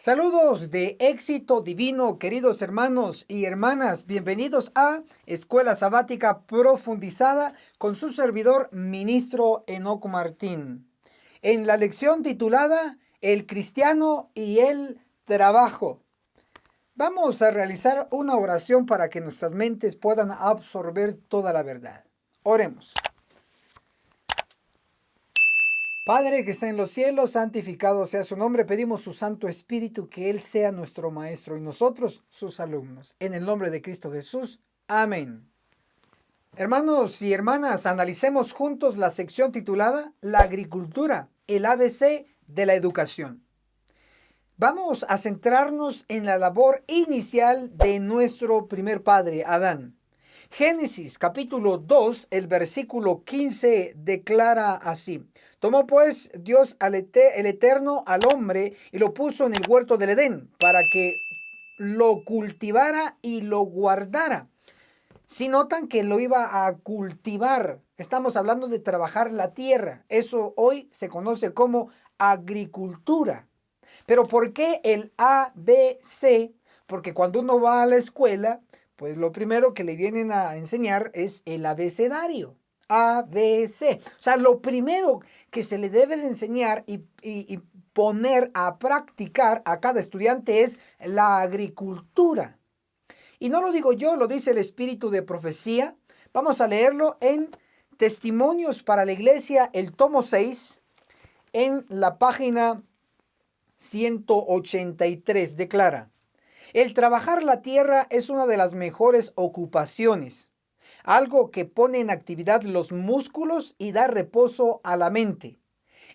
Saludos de éxito divino, queridos hermanos y hermanas. Bienvenidos a Escuela Sabática Profundizada con su servidor, ministro Enoc Martín. En la lección titulada El cristiano y el trabajo, vamos a realizar una oración para que nuestras mentes puedan absorber toda la verdad. Oremos. Padre que está en los cielos, santificado sea su nombre. Pedimos su Santo Espíritu, que Él sea nuestro Maestro y nosotros sus alumnos. En el nombre de Cristo Jesús. Amén. Hermanos y hermanas, analicemos juntos la sección titulada La agricultura, el ABC de la educación. Vamos a centrarnos en la labor inicial de nuestro primer padre, Adán. Génesis capítulo 2, el versículo 15 declara así: Tomó pues Dios el Eterno al hombre y lo puso en el huerto del Edén para que lo cultivara y lo guardara. Si notan que lo iba a cultivar, estamos hablando de trabajar la tierra. Eso hoy se conoce como agricultura. Pero ¿por qué el ABC? Porque cuando uno va a la escuela, pues lo primero que le vienen a enseñar es el abecedario. ABC. O sea, lo primero que se le debe de enseñar y poner a practicar a cada estudiante es la agricultura. Y no lo digo yo, lo dice el Espíritu de Profecía. Vamos a leerlo en Testimonios para la Iglesia, el tomo 6, en la página 183. Declara: el trabajar la tierra es una de las mejores ocupaciones, algo que pone en actividad los músculos y da reposo a la mente.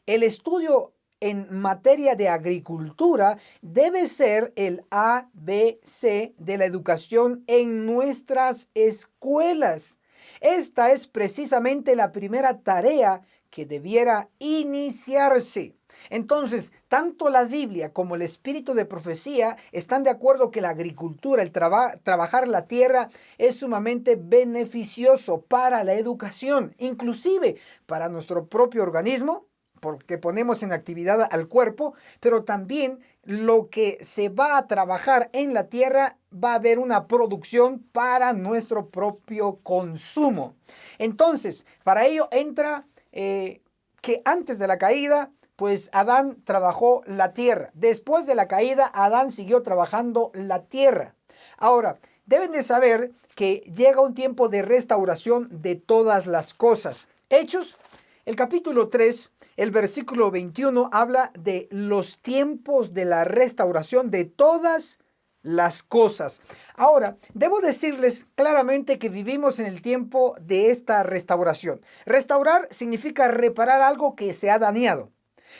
El estudio en materia de agricultura debe ser el ABC de la educación en nuestras escuelas. Esta es precisamente la primera tarea que debiera iniciarse. Entonces, tanto la Biblia como el Espíritu de Profecía están de acuerdo que la agricultura, el trabajar la tierra, es sumamente beneficioso para la educación, inclusive para nuestro propio organismo, porque ponemos en actividad al cuerpo, pero también lo que se va a trabajar en la tierra va a haber una producción para nuestro propio consumo. Entonces, para ello entra que antes de la caída, pues Adán trabajó la tierra. Después de la caída, Adán siguió trabajando la tierra. Ahora, deben de saber que llega un tiempo de restauración de todas las cosas. Hechos, el capítulo 3, el versículo 21, habla de los tiempos de la restauración de todas las cosas. Ahora, debo decirles claramente que vivimos en el tiempo de esta restauración. Restaurar significa reparar algo que se ha dañado.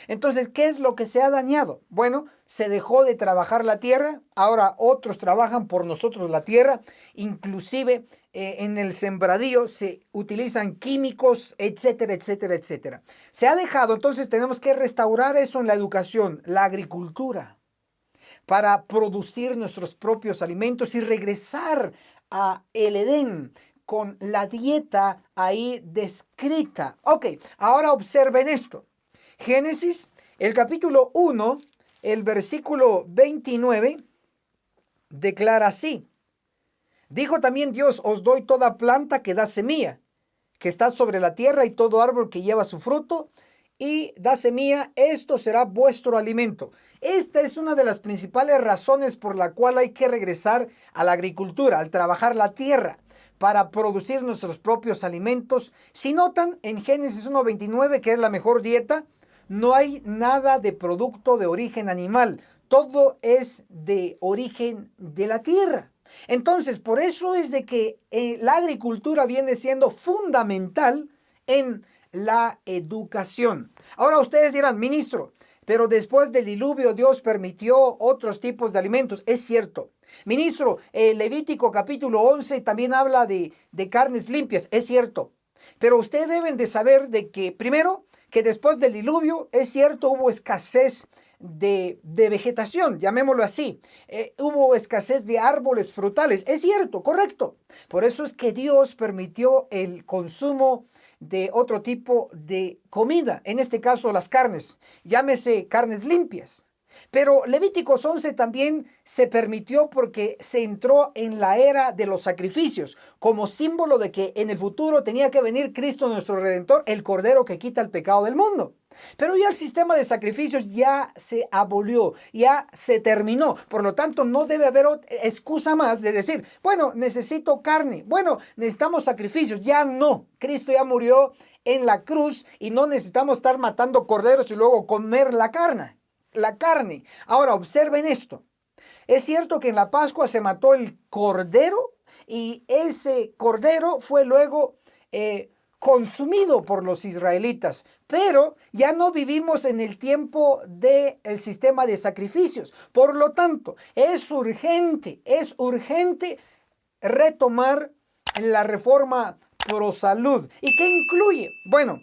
Entonces, ¿qué es lo que se ha dañado? Bueno, se dejó de trabajar la tierra, ahora otros trabajan por nosotros la tierra, inclusive en el sembradío se utilizan químicos, etcétera, etcétera, etcétera. Se ha dejado, entonces tenemos que restaurar eso en la educación, la agricultura, para producir nuestros propios alimentos y regresar a el Edén con la dieta ahí descrita. Ok, ahora observen esto. Génesis, el capítulo 1, el versículo 29, declara así: dijo también Dios, os doy toda planta que da semilla, que está sobre la tierra, y todo árbol que lleva su fruto y da semilla, esto será vuestro alimento. Esta es una de las principales razones por la cual hay que regresar a la agricultura, al trabajar la tierra, para producir nuestros propios alimentos. Si notan en Génesis 1:29, que es la mejor dieta, no hay nada de producto de origen animal. Todo es de origen de la tierra. Entonces, por eso es de que la agricultura viene siendo fundamental en la educación. Ahora ustedes dirán, ministro, pero después del diluvio Dios permitió otros tipos de alimentos. Es cierto. Ministro, Levítico capítulo 11 también habla de carnes limpias. Es cierto. Pero ustedes deben de saber de que, primero, que después del diluvio, es cierto, hubo escasez de vegetación, llamémoslo así. Hubo escasez de árboles frutales. Es cierto, correcto. Por eso es que Dios permitió el consumo de otro tipo de comida, en este caso las carnes, llámese carnes limpias. Pero Levíticos 11 también se permitió porque se entró en la era de los sacrificios, como símbolo de que en el futuro tenía que venir Cristo nuestro Redentor, el Cordero que quita el pecado del mundo. Pero ya el sistema de sacrificios ya se abolió, ya se terminó. Por lo tanto, no debe haber excusa más de decir, bueno, necesito carne, bueno, necesitamos sacrificios. Ya no, Cristo ya murió en la cruz y no necesitamos estar matando corderos y luego comer la carne. Ahora, observen esto. Es cierto que en la Pascua se mató el cordero y ese cordero fue luego consumido por los israelitas, pero ya no vivimos en el tiempo del sistema de sacrificios. Por lo tanto, es urgente retomar la reforma pro salud. ¿Y qué incluye? Bueno,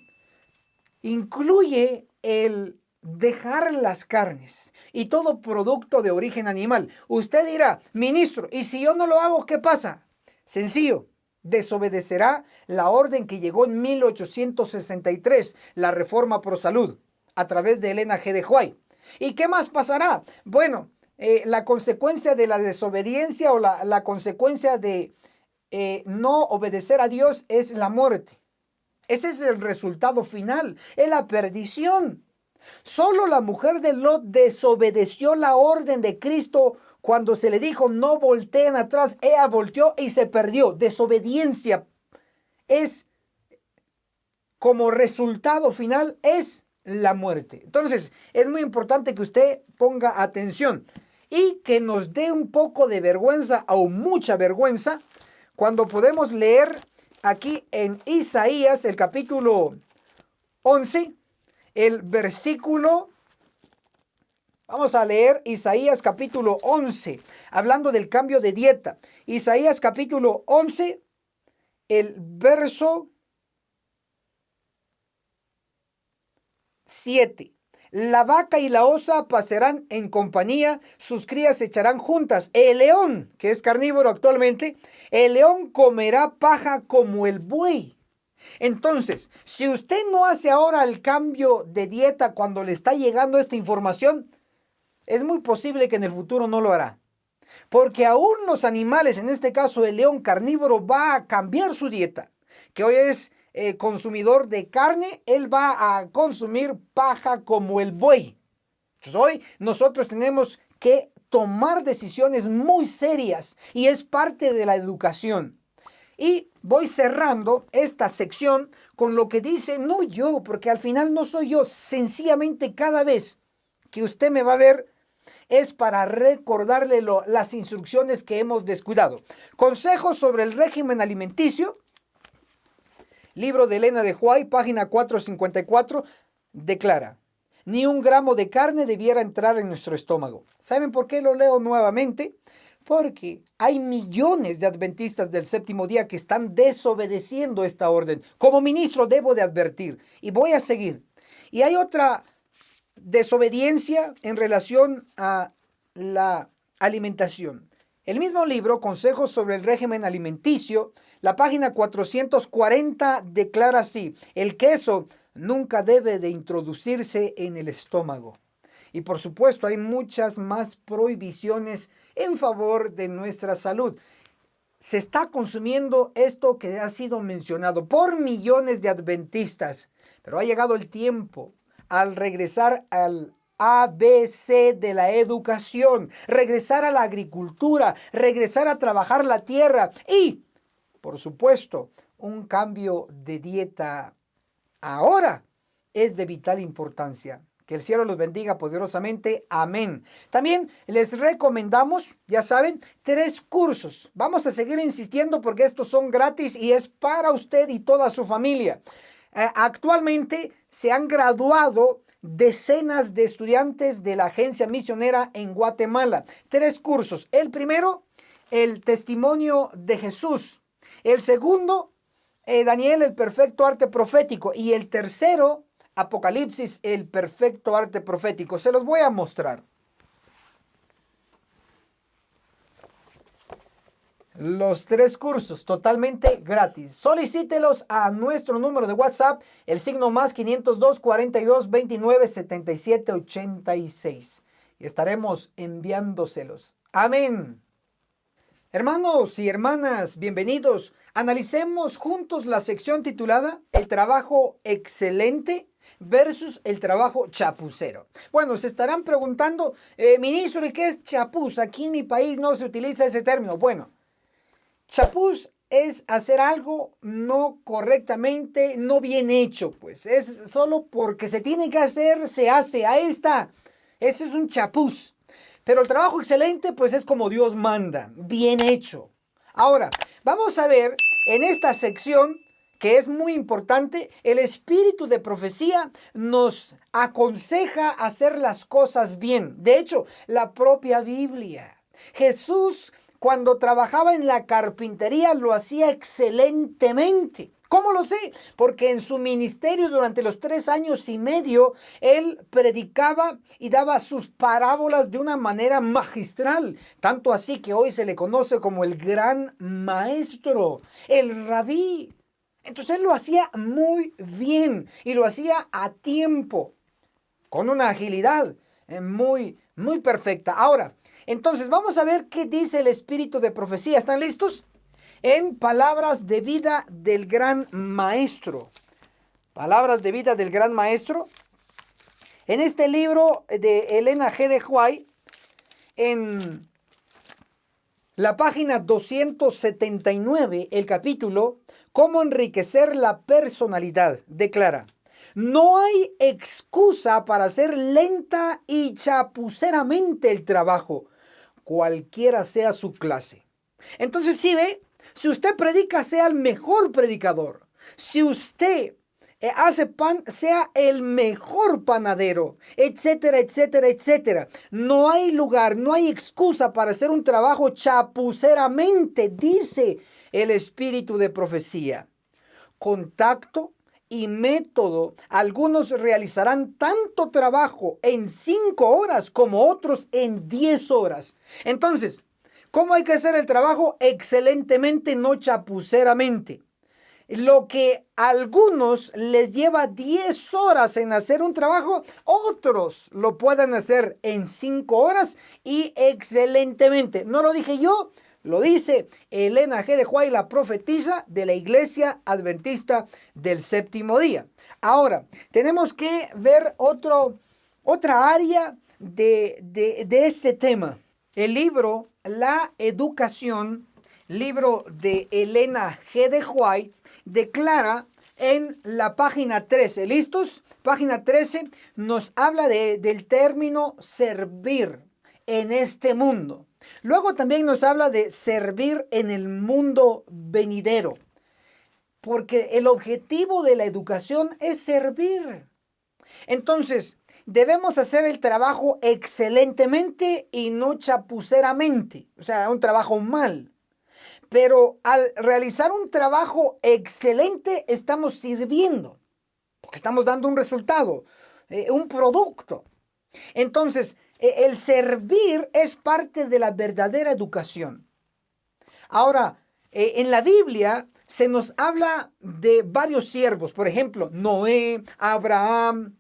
incluye el dejar las carnes y todo producto de origen animal. Usted dirá, ministro, ¿y si yo no lo hago, qué pasa? Sencillo, desobedecerá la orden que llegó en 1863, la reforma pro salud, a través de Elena G. de White. ¿Y qué más pasará? Bueno, la consecuencia de la desobediencia o la consecuencia de no obedecer a Dios es la muerte. Ese es el resultado final, es la perdición. Solo la mujer de Lot desobedeció la orden de Cristo cuando se le dijo no volteen atrás. Ella volteó y se perdió. Desobediencia es, como resultado final, es la muerte. Entonces, es muy importante que usted ponga atención y que nos dé un poco de vergüenza o mucha vergüenza cuando podemos leer aquí en Isaías, el capítulo 11, el versículo, vamos a leer Isaías capítulo 11, hablando del cambio de dieta. Isaías capítulo 11, el verso 7. La vaca y la osa pasarán en compañía, sus crías se echarán juntas. El león, que es carnívoro actualmente, el león comerá paja como el buey. Entonces, si usted no hace ahora el cambio de dieta cuando le está llegando esta información, es muy posible que en el futuro no lo hará. Porque aún los animales, en este caso el león carnívoro, va a cambiar su dieta, que hoy es consumidor de carne, él va a consumir paja como el buey. Entonces hoy nosotros tenemos que tomar decisiones muy serias y es parte de la educación. Y voy cerrando esta sección con lo que dice, no yo, porque al final no soy yo, sencillamente cada vez que usted me va a ver es para recordarle las instrucciones que hemos descuidado. Consejos sobre el régimen alimenticio. Libro de Elena de White, página 454, declara: ni un gramo de carne debiera entrar en nuestro estómago. ¿Saben por qué lo leo nuevamente? Porque hay millones de adventistas del séptimo día que están desobedeciendo esta orden. Como ministro debo de advertir y voy a seguir. Y hay otra desobediencia en relación a la alimentación. El mismo libro, Consejos sobre el régimen alimenticio, la página 440 declara así: el queso nunca debe de introducirse en el estómago. Y por supuesto hay muchas más prohibiciones en favor de nuestra salud. Se está consumiendo esto que ha sido mencionado por millones de adventistas, pero ha llegado el tiempo al regresar al ABC de la educación, regresar a la agricultura, regresar a trabajar la tierra y, por supuesto, un cambio de dieta ahora es de vital importancia. Que el cielo los bendiga poderosamente. Amén. También les recomendamos, ya saben, 3 cursos. Vamos a seguir insistiendo porque estos son gratis y es para usted y toda su familia. Actualmente se han graduado decenas de estudiantes de la agencia misionera en Guatemala. 3 cursos. El primero, el testimonio de Jesús. El segundo, Daniel, el perfecto arte profético. Y el tercero, Apocalipsis, el perfecto arte profético. Se los voy a mostrar. Los 3 cursos totalmente gratis. Solicítelos a nuestro número de WhatsApp, el signo más 502 42 29 77 86. y estaremos enviándoselos. Amén. Hermanos y hermanas, bienvenidos. Analicemos juntos la sección titulada El trabajo excelente versus el trabajo chapucero. Bueno, se estarán preguntando, ministro, ¿y qué es chapuz? Aquí en mi país no se utiliza ese término. Bueno, chapuz es hacer algo no correctamente, no bien hecho, pues. Es solo porque se tiene que hacer, se hace. Ahí está. Ese es un chapuz. Pero el trabajo excelente, pues es como Dios manda, bien hecho. Ahora, vamos a ver en esta sección, que es muy importante, el espíritu de profecía nos aconseja hacer las cosas bien. De hecho, la propia Biblia. Jesús, cuando trabajaba en la carpintería, lo hacía excelentemente. ¿Cómo lo sé? Porque en su ministerio durante los 3 años y medio, él predicaba y daba sus parábolas de una manera magistral. Tanto así que hoy se le conoce como el gran maestro, el rabí. Entonces él lo hacía muy bien y lo hacía a tiempo, con una agilidad muy perfecta. Ahora, entonces vamos a ver qué dice el espíritu de profecía. ¿Están listos? En Palabras de Vida del Gran Maestro. Palabras de Vida del Gran Maestro. En este libro de Elena G. de White, en la página 279, el capítulo Cómo enriquecer la personalidad, declara: no hay excusa para hacer lenta y chapuceramente el trabajo, cualquiera sea su clase. Entonces, ¿sí ve? Si usted predica, sea el mejor predicador. Si usted hace pan, sea el mejor panadero, etcétera, etcétera, etcétera. No hay lugar, no hay excusa para hacer un trabajo chapuceramente, dice el espíritu de profecía. Contacto y método. Algunos realizarán tanto trabajo en 5 horas como otros en 10 horas. Entonces, ¿cómo hay que hacer el trabajo? Excelentemente, no chapuceramente. Lo que a algunos les lleva 10 horas en hacer un trabajo, otros lo pueden hacer en 5 horas y excelentemente. No lo dije yo, lo dice Elena G. de White, la profetisa de la Iglesia Adventista del Séptimo Día. Ahora, tenemos que ver otra área de este tema. El libro La Educación, libro de Elena G. de White, declara en la página 13, ¿listos? Página 13 nos habla del término servir en este mundo. Luego también nos habla de servir en el mundo venidero, porque el objetivo de la educación es servir. Entonces, debemos hacer el trabajo excelentemente y no chapuceramente, o sea, un trabajo mal. Pero al realizar un trabajo excelente, estamos sirviendo, porque estamos dando un resultado, un producto. Entonces, el servir es parte de la verdadera educación. Ahora, en la Biblia se nos habla de varios siervos, por ejemplo, Noé, Abraham,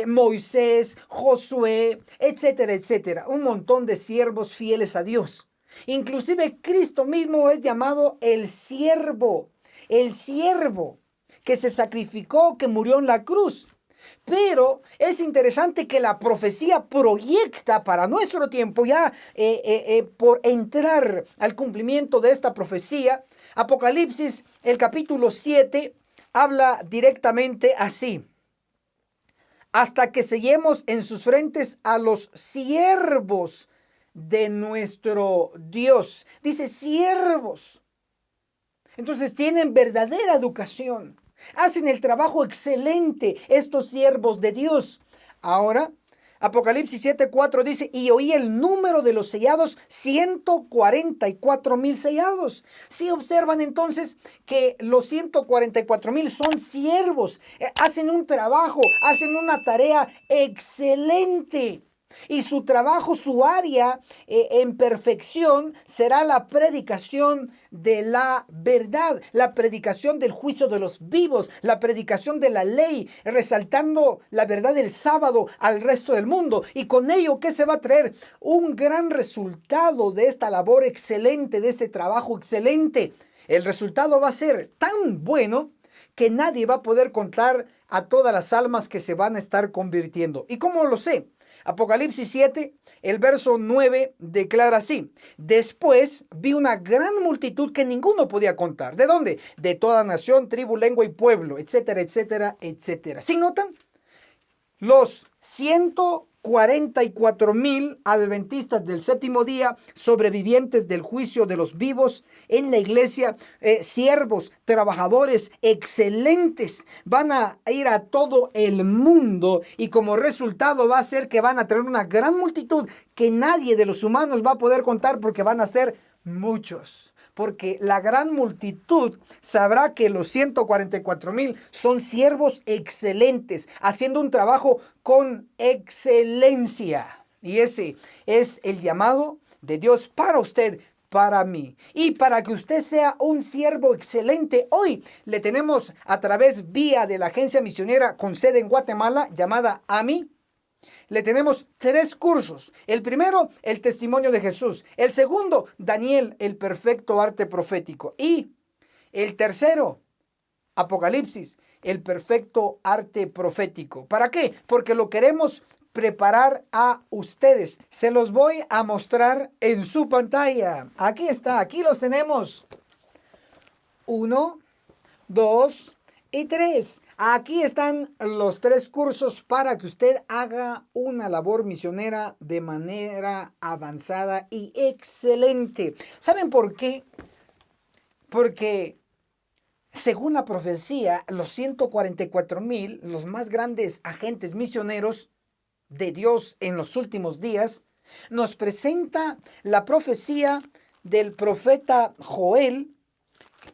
Moisés, Josué, etcétera, etcétera. Un montón de siervos fieles a Dios. Inclusive Cristo mismo es llamado el siervo que se sacrificó, que murió en la cruz. Pero es interesante que la profecía proyecta para nuestro tiempo, ya por entrar al cumplimiento de esta profecía, Apocalipsis, el capítulo 7, habla directamente así: hasta que sellemos en sus frentes a los siervos de nuestro Dios. Dice siervos. Entonces tienen verdadera educación. Hacen el trabajo excelente estos siervos de Dios. Ahora, Apocalipsis 7:4 dice: y oí el número de los sellados, 144,000 sellados. Si observan entonces que los 144,000 son siervos, hacen un trabajo, hacen una tarea excelente. Y su trabajo, su área en perfección será la predicación de la verdad, la predicación del juicio de los vivos, la predicación de la ley, resaltando la verdad del sábado al resto del mundo. Y con ello, ¿qué se va a traer? Un gran resultado de esta labor excelente, de este trabajo excelente. El resultado va a ser tan bueno que nadie va a poder contar a todas las almas que se van a estar convirtiendo. ¿Y cómo lo sé? Apocalipsis 7, el verso 9 declara así: después vi una gran multitud que ninguno podía contar. ¿De dónde? De toda nación, tribu, lengua y pueblo, etcétera, etcétera, etcétera. ¿Sí notan? Los 144,000 adventistas del séptimo día, sobrevivientes del juicio de los vivos en la iglesia, siervos, trabajadores excelentes, van a ir a todo el mundo y como resultado va a ser que van a tener una gran multitud que nadie de los humanos va a poder contar porque van a ser muchos. Porque la gran multitud sabrá que los 144,000 son siervos excelentes, haciendo un trabajo con excelencia. Y ese es el llamado de Dios para usted, para mí. Y para que usted sea un siervo excelente, hoy le tenemos a través vía de la agencia misionera con sede en Guatemala, llamada AMI. Le tenemos 3 cursos. El primero, el testimonio de Jesús. El segundo, Daniel, el perfecto arte profético. Y el tercero, Apocalipsis, el perfecto arte profético. ¿Para qué? Porque lo queremos preparar a ustedes. Se los voy a mostrar en su pantalla. Aquí está, aquí los tenemos. 1, 2 y 3. Aquí están los 3 cursos para que usted haga una labor misionera de manera avanzada y excelente. ¿Saben por qué? Porque según la profecía, los 144,000, los más grandes agentes misioneros de Dios en los últimos días, nos presenta la profecía del profeta Joel,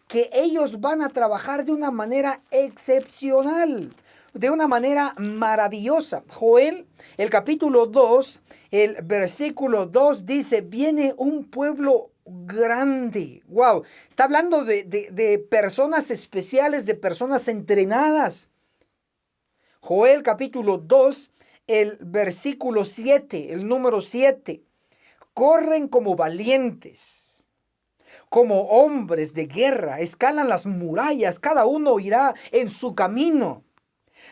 que ellos van a trabajar de una manera excepcional, de una manera maravillosa. Joel, el capítulo 2, el versículo 2 dice: viene un pueblo grande. Wow, está hablando de personas especiales, de personas entrenadas. Joel capítulo 2, el versículo 7, el número 7. Corren como valientes, como hombres de guerra, escalan las murallas, cada uno irá en su camino,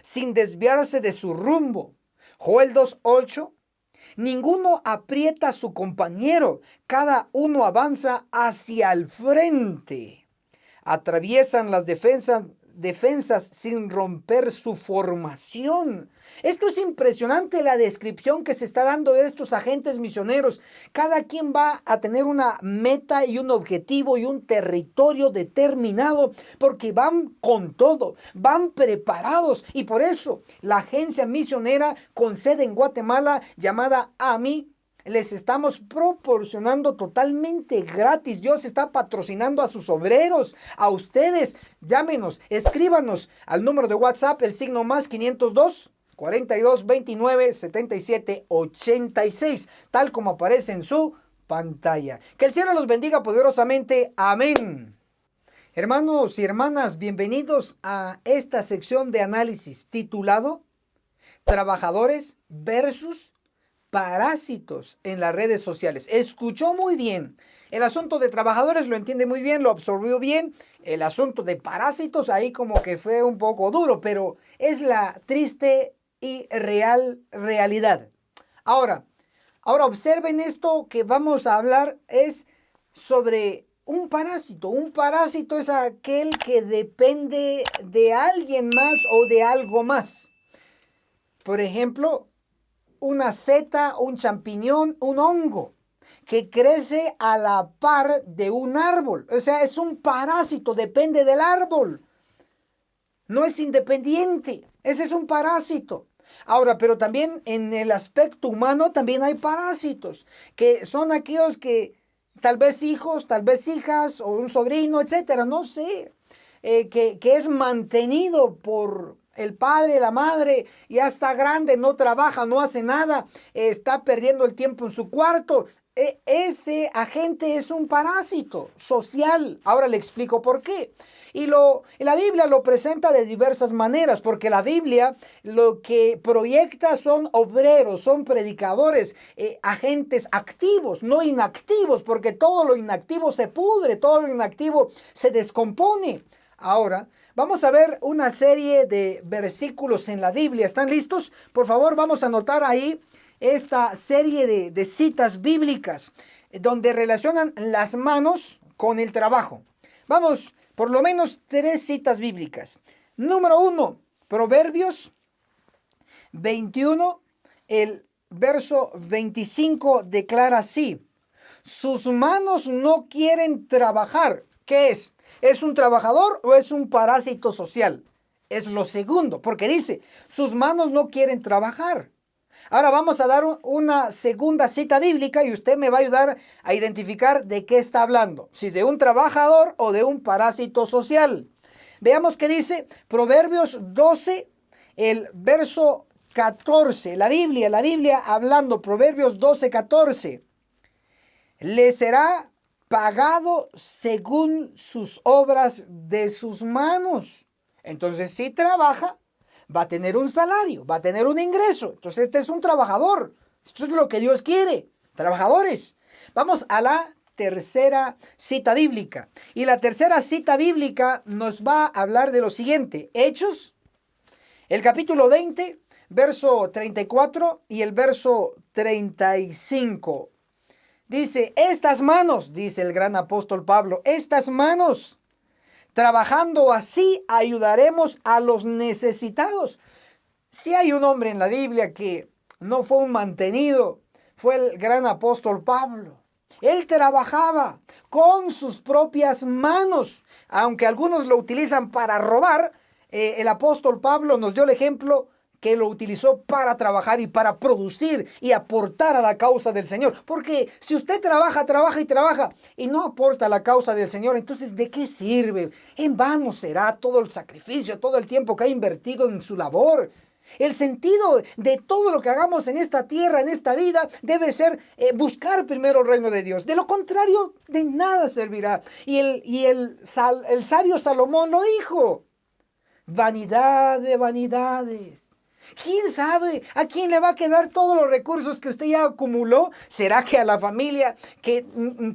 sin desviarse de su rumbo. Joel 2:8. Ninguno aprieta a su compañero, cada uno avanza hacia el frente. Atraviesan las defensas sin romper su formación. Esto es impresionante, la descripción que se está dando de estos agentes misioneros. Cada quien va a tener una meta y un objetivo y un territorio determinado, porque van con todo, van preparados. Y por eso la agencia misionera con sede en Guatemala, llamada AMI, les estamos proporcionando totalmente gratis. Dios está patrocinando a sus obreros, a ustedes. Llámenos, escríbanos al número de WhatsApp, el signo más 502 42 29 77 86, tal como aparece en su pantalla. Que el cielo los bendiga poderosamente. Amén. Hermanos y hermanas, bienvenidos a esta sección de análisis titulado Trabajadores versus parásitos en las redes sociales. Escuchó muy bien. El asunto de trabajadores lo entiende muy bien, lo absorbió bien. El asunto de parásitos ahí como que fue un poco duro, pero es la triste y real realidad. Ahora observen esto que vamos a hablar es sobre un parásito. Un parásito es aquel que depende de alguien más o de algo más. Por ejemplo, una seta, un champiñón, un hongo que crece a la par de un árbol. O sea, es un parásito, depende del árbol. No es independiente. Ese es un parásito. Ahora, pero también en el aspecto humano también hay parásitos, que son aquellos que tal vez hijos, tal vez hijas o un sobrino, etcétera, no sé, que es mantenido por el padre, la madre, ya está grande, no trabaja, no hace nada, está perdiendo el tiempo en su cuarto. Ese agente es un parásito social. Ahora le explico por qué. La Biblia lo presenta de diversas maneras, porque la Biblia lo que proyecta son obreros, son predicadores, agentes activos, no inactivos, porque todo lo inactivo se pudre, todo lo inactivo se descompone. Ahora, vamos a ver una serie de versículos en la Biblia. ¿Están listos? Por favor, vamos a anotar ahí esta serie de citas bíblicas donde relacionan las manos con el trabajo. Vamos, por lo menos 3 citas bíblicas. Número 1, Proverbios 21, el verso 25 declara así: sus manos no quieren trabajar. ¿Qué es? ¿Es un trabajador o es un parásito social? Es lo segundo, porque dice, sus manos no quieren trabajar. Ahora vamos a dar una segunda cita bíblica y usted me va a ayudar a identificar de qué está hablando, si de un trabajador o de un parásito social. Veamos qué dice Proverbios 12, el verso 14. La Biblia hablando, Proverbios 12, 14. Le será pagado según sus obras de sus manos. Entonces, si trabaja, va a tener un salario, va a tener un ingreso. Entonces, este es un trabajador. Esto es lo que Dios quiere. Trabajadores. Vamos a la tercera cita bíblica. Y la tercera cita bíblica nos va a hablar de lo siguiente. Hechos, el capítulo 20, verso 34 y el verso 35. Dice, estas manos, dice el gran apóstol Pablo, estas manos, trabajando así, ayudaremos a los necesitados. Si hay un hombre en la Biblia que no fue un mantenido, fue el gran apóstol Pablo. Él trabajaba con sus propias manos, aunque algunos lo utilizan para robar. El apóstol Pablo nos dio el ejemplo que lo utilizó para trabajar y para producir y aportar a la causa del Señor. Porque si usted trabaja y no aporta a la causa del Señor, entonces ¿de qué sirve? En vano será todo el sacrificio, todo el tiempo que ha invertido en su labor. El sentido de todo lo que hagamos en esta tierra, en esta vida, debe ser buscar primero el reino de Dios. De lo contrario, de nada servirá. Y el sabio Salomón lo dijo: vanidad de vanidades. ¿Quién sabe a quién le va a quedar todos los recursos que usted ya acumuló? ¿Será que a la familia que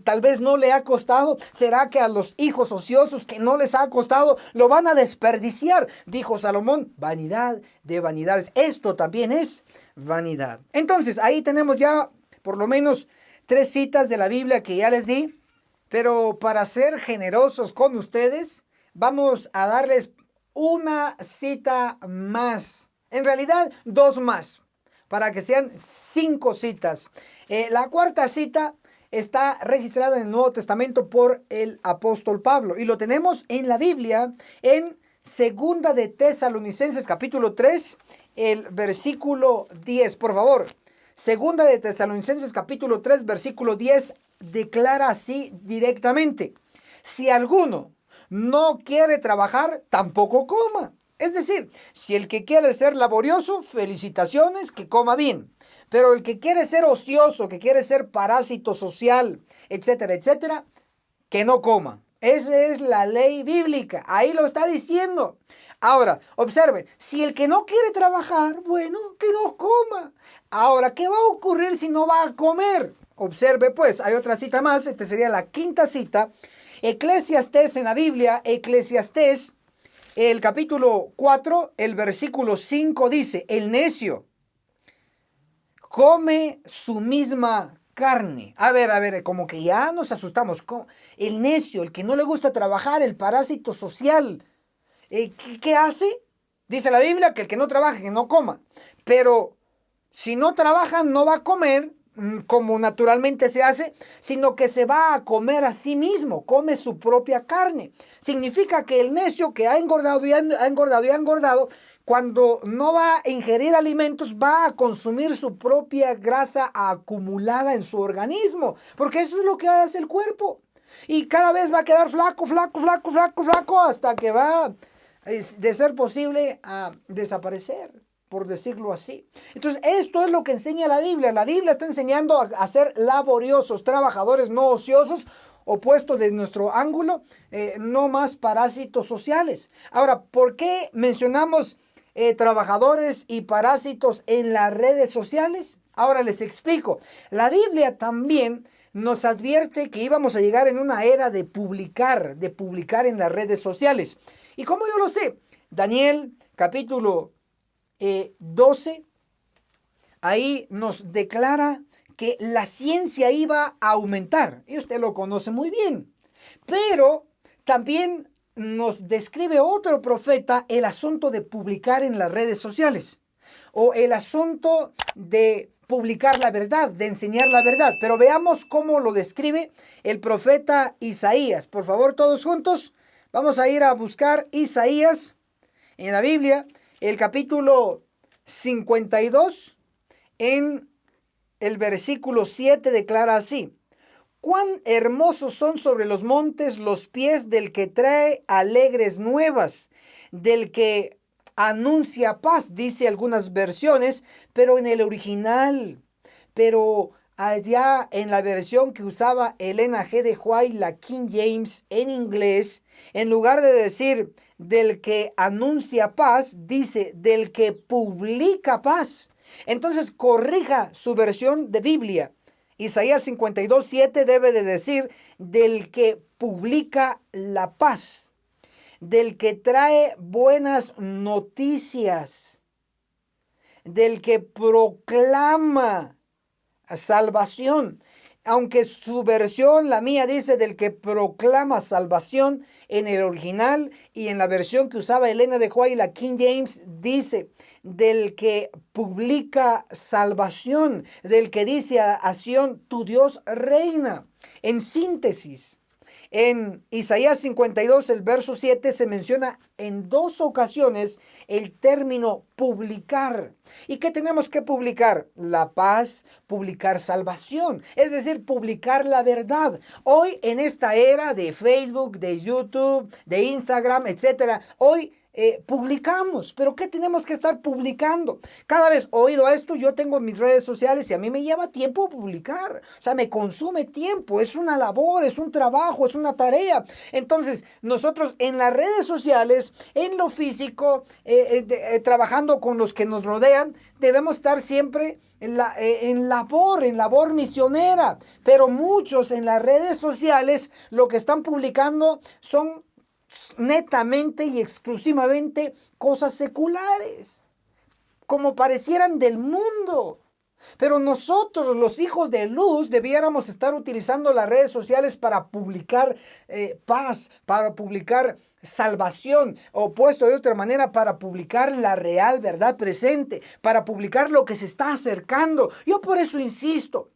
tal vez no le ha costado? ¿Será que a los hijos ociosos que no les ha costado lo van a desperdiciar? Dijo Salomón, vanidad de vanidades. Esto también es vanidad. Entonces, ahí tenemos ya por lo menos 3 citas de la Biblia que ya les di. Pero para ser generosos con ustedes, vamos a darles una cita más. En realidad, 2 más, para que sean 5 citas. La cuarta cita está registrada en el Nuevo Testamento por el apóstol Pablo. Y lo tenemos en la Biblia, en Segunda de Tesalonicenses, capítulo 3, el versículo 10. Por favor, Segunda de Tesalonicenses, capítulo 3, versículo 10, declara así directamente: si alguno no quiere trabajar, tampoco coma. Es decir, si el que quiere ser laborioso, felicitaciones, que coma bien. Pero el que quiere ser ocioso, que quiere ser parásito social, etcétera, etcétera, que no coma. Esa es la ley bíblica. Ahí lo está diciendo. Ahora, observe, si el que no quiere trabajar, bueno, que no coma. Ahora, ¿qué va a ocurrir si no va a comer? Observe, pues, hay otra cita más. Esta sería la quinta cita. Eclesiastés en la Biblia, Eclesiastés, el capítulo 4, el versículo 5 dice: el necio come su misma carne. A ver, como que ya nos asustamos. El necio, el que no le gusta trabajar, el parásito social, ¿qué hace? Dice la Biblia que el que no trabaja, que no coma. Pero si no trabaja, no va a comer como naturalmente se hace, sino que se va a comer a sí mismo, come su propia carne. Significa que el necio que ha engordado y ha engordado y ha engordado, cuando no va a ingerir alimentos, va a consumir su propia grasa acumulada en su organismo, porque eso es lo que hace el cuerpo. Y cada vez va a quedar flaco, hasta que va de ser posible, a desaparecer, por decirlo así. Entonces, esto es lo que enseña la Biblia. La Biblia está enseñando a ser laboriosos, trabajadores, no ociosos, opuesto de nuestro ángulo, no más parásitos sociales. Ahora, ¿por qué mencionamos trabajadores y parásitos en las redes sociales? Ahora les explico. La Biblia también nos advierte que íbamos a llegar en una era de publicar en las redes sociales. ¿Y cómo yo lo sé? Daniel capítulo 12, ahí nos declara que la ciencia iba a aumentar. Y usted lo conoce muy bien. Pero también nos describe otro profeta el asunto de publicar en las redes sociales. O el asunto de publicar la verdad, de enseñar la verdad. Pero veamos cómo lo describe el profeta Isaías. Por favor, todos juntos, vamos a ir a buscar Isaías en la Biblia, el capítulo 52, en el versículo 7 declara así: cuán hermosos son sobre los montes los pies del que trae alegres nuevas, del que anuncia paz, dice algunas versiones, pero en el original, pero allá en la versión que usaba Elena G. de White, la King James en inglés, en lugar de decir del que anuncia paz, dice del que publica paz. Entonces corrija su versión de Biblia. Isaías 52:7 debe de decir del que publica la paz, del que trae buenas noticias, del que proclama salvación. Aunque su versión, la mía, dice del que proclama salvación, en el original y en la versión que usaba Elena de White, la King James, dice del que publica salvación, del que dice a Sión, tu Dios reina. En síntesis, en Isaías 52, el verso 7, se menciona en dos ocasiones el término publicar. ¿Y qué tenemos que publicar? La paz, publicar salvación, es decir, publicar la verdad. Hoy en esta era de Facebook, de YouTube, de Instagram, etcétera, hoy publicamos, pero ¿qué tenemos que estar publicando? Cada vez oído esto, yo tengo mis redes sociales y a mí me lleva tiempo publicar, o sea, me consume tiempo, es una labor, es un trabajo, es una tarea. Entonces, nosotros en las redes sociales, en lo físico, trabajando con los que nos rodean, debemos estar siempre en labor misionera, pero muchos en las redes sociales lo que están publicando son netamente y exclusivamente cosas seculares, como parecieran del mundo. Pero nosotros, los hijos de luz, debiéramos estar utilizando las redes sociales para publicar paz, para publicar salvación, o puesto de otra manera, para publicar la real verdad presente, para publicar lo que se está acercando. Yo por eso insisto